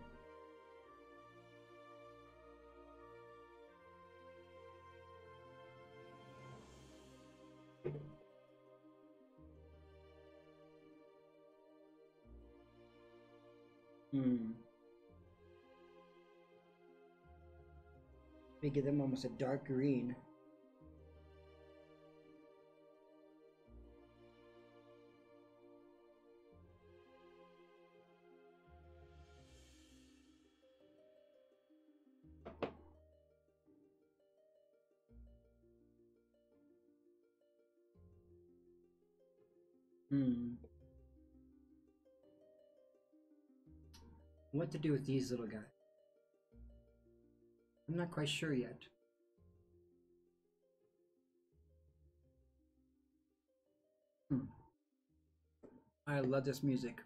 Maybe give them almost a dark green. Hmm. What to do with these little guys? I'm not quite sure yet. Hmm. I love this music.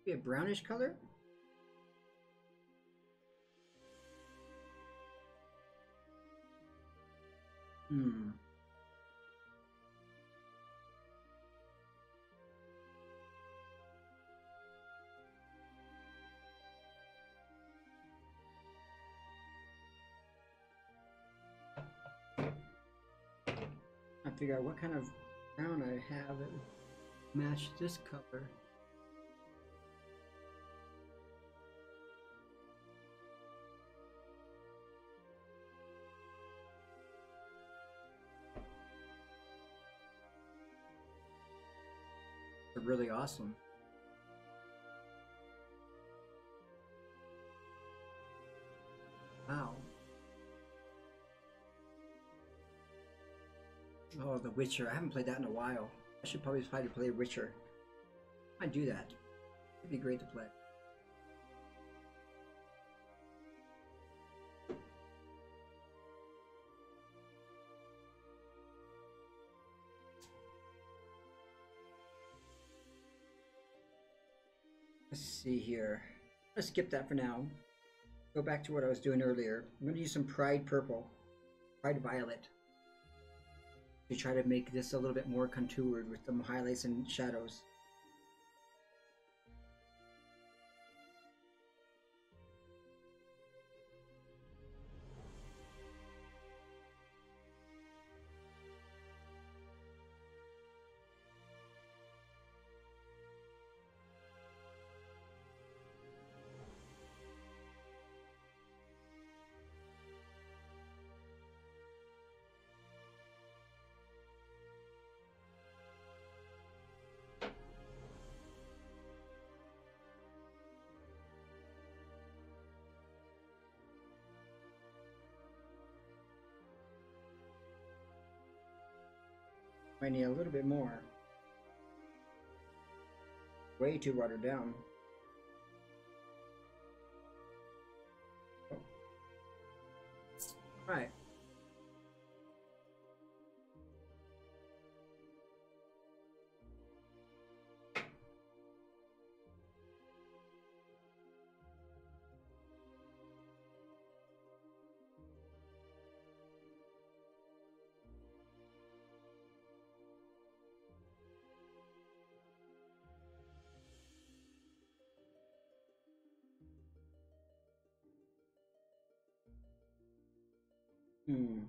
Be a brownish color? Hmm. I figure out what kind of brown I have that would match this color. They're really awesome. Wow. Oh, The Witcher. I haven't played that in a while. I should probably try to play Witcher. I'd do that. It'd be great to play. Let's see here. Let's skip that for now. Go back to what I was doing earlier. I'm going to use some Pride Purple, Pride Violet, to try to make this a little bit more contoured with some highlights and shadows. Might need a little bit more. Way too watered down. Alright. Hmm.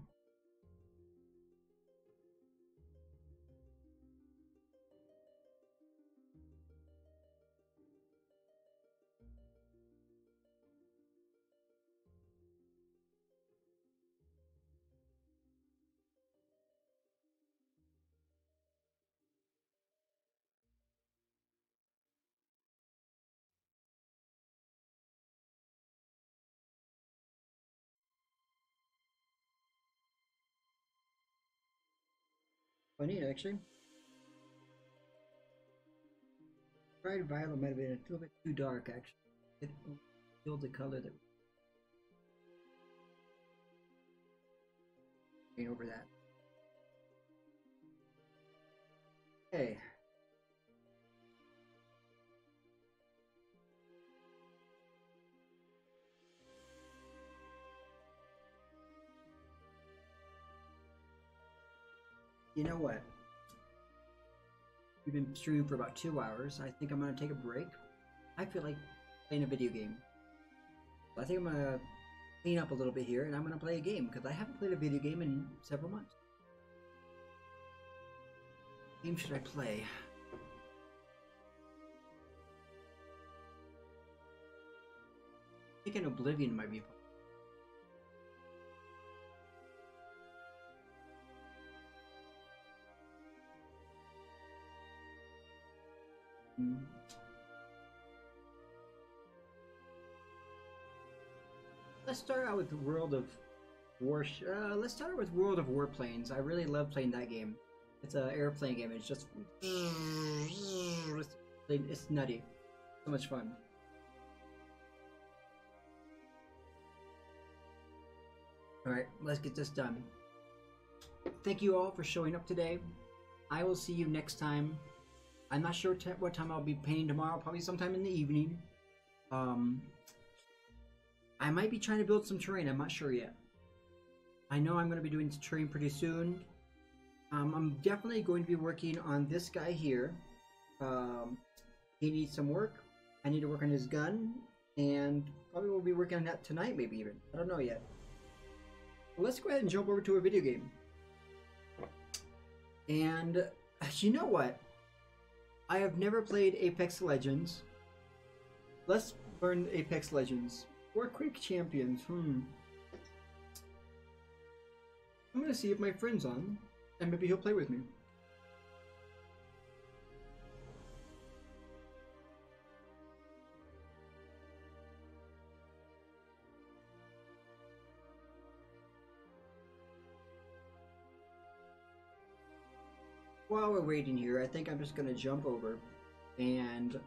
I need actually. Pride Violet might have been a little bit too dark actually. It killed the color that came over that. Okay. You know what? We've been streaming for about 2 hours. I think I'm gonna take a break. I feel like playing a video game. I think I'm gonna clean up a little bit here and I'm gonna play a game because I haven't played a video game in several months. game should I play? I think an Oblivion might be fun. Let's start out with World of War. Let's start with World of Warplanes. I really love playing that game. It's an airplane game. It's just it's nutty. So much fun. Alright, let's get this done. Thank you all for showing up today. I will see you next time. I'm not sure what time I'll be painting tomorrow. Probably sometime in the evening. I might be trying to build some terrain. I'm not sure yet. I know I'm going to be doing terrain pretty soon. I'm definitely going to be working on this guy here. He needs some work. I need to work on his gun. And probably we'll be working on that tonight, maybe even. I don't know yet. Well, let's go ahead and jump over to a video game. And you know what? I have never played Apex Legends. Let's learn Apex Legends. Or Quick Champions. I'm gonna see if my friend's on, and maybe he'll play with me. While we're waiting here, I think I'm just gonna jump over, and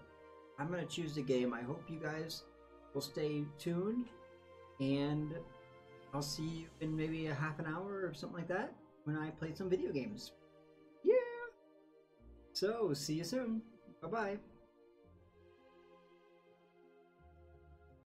I'm gonna choose the game. I hope you guys will stay tuned, and I'll see you in maybe a half an hour or something like that when I play some video games. Yeah! So, see you soon. Bye-bye.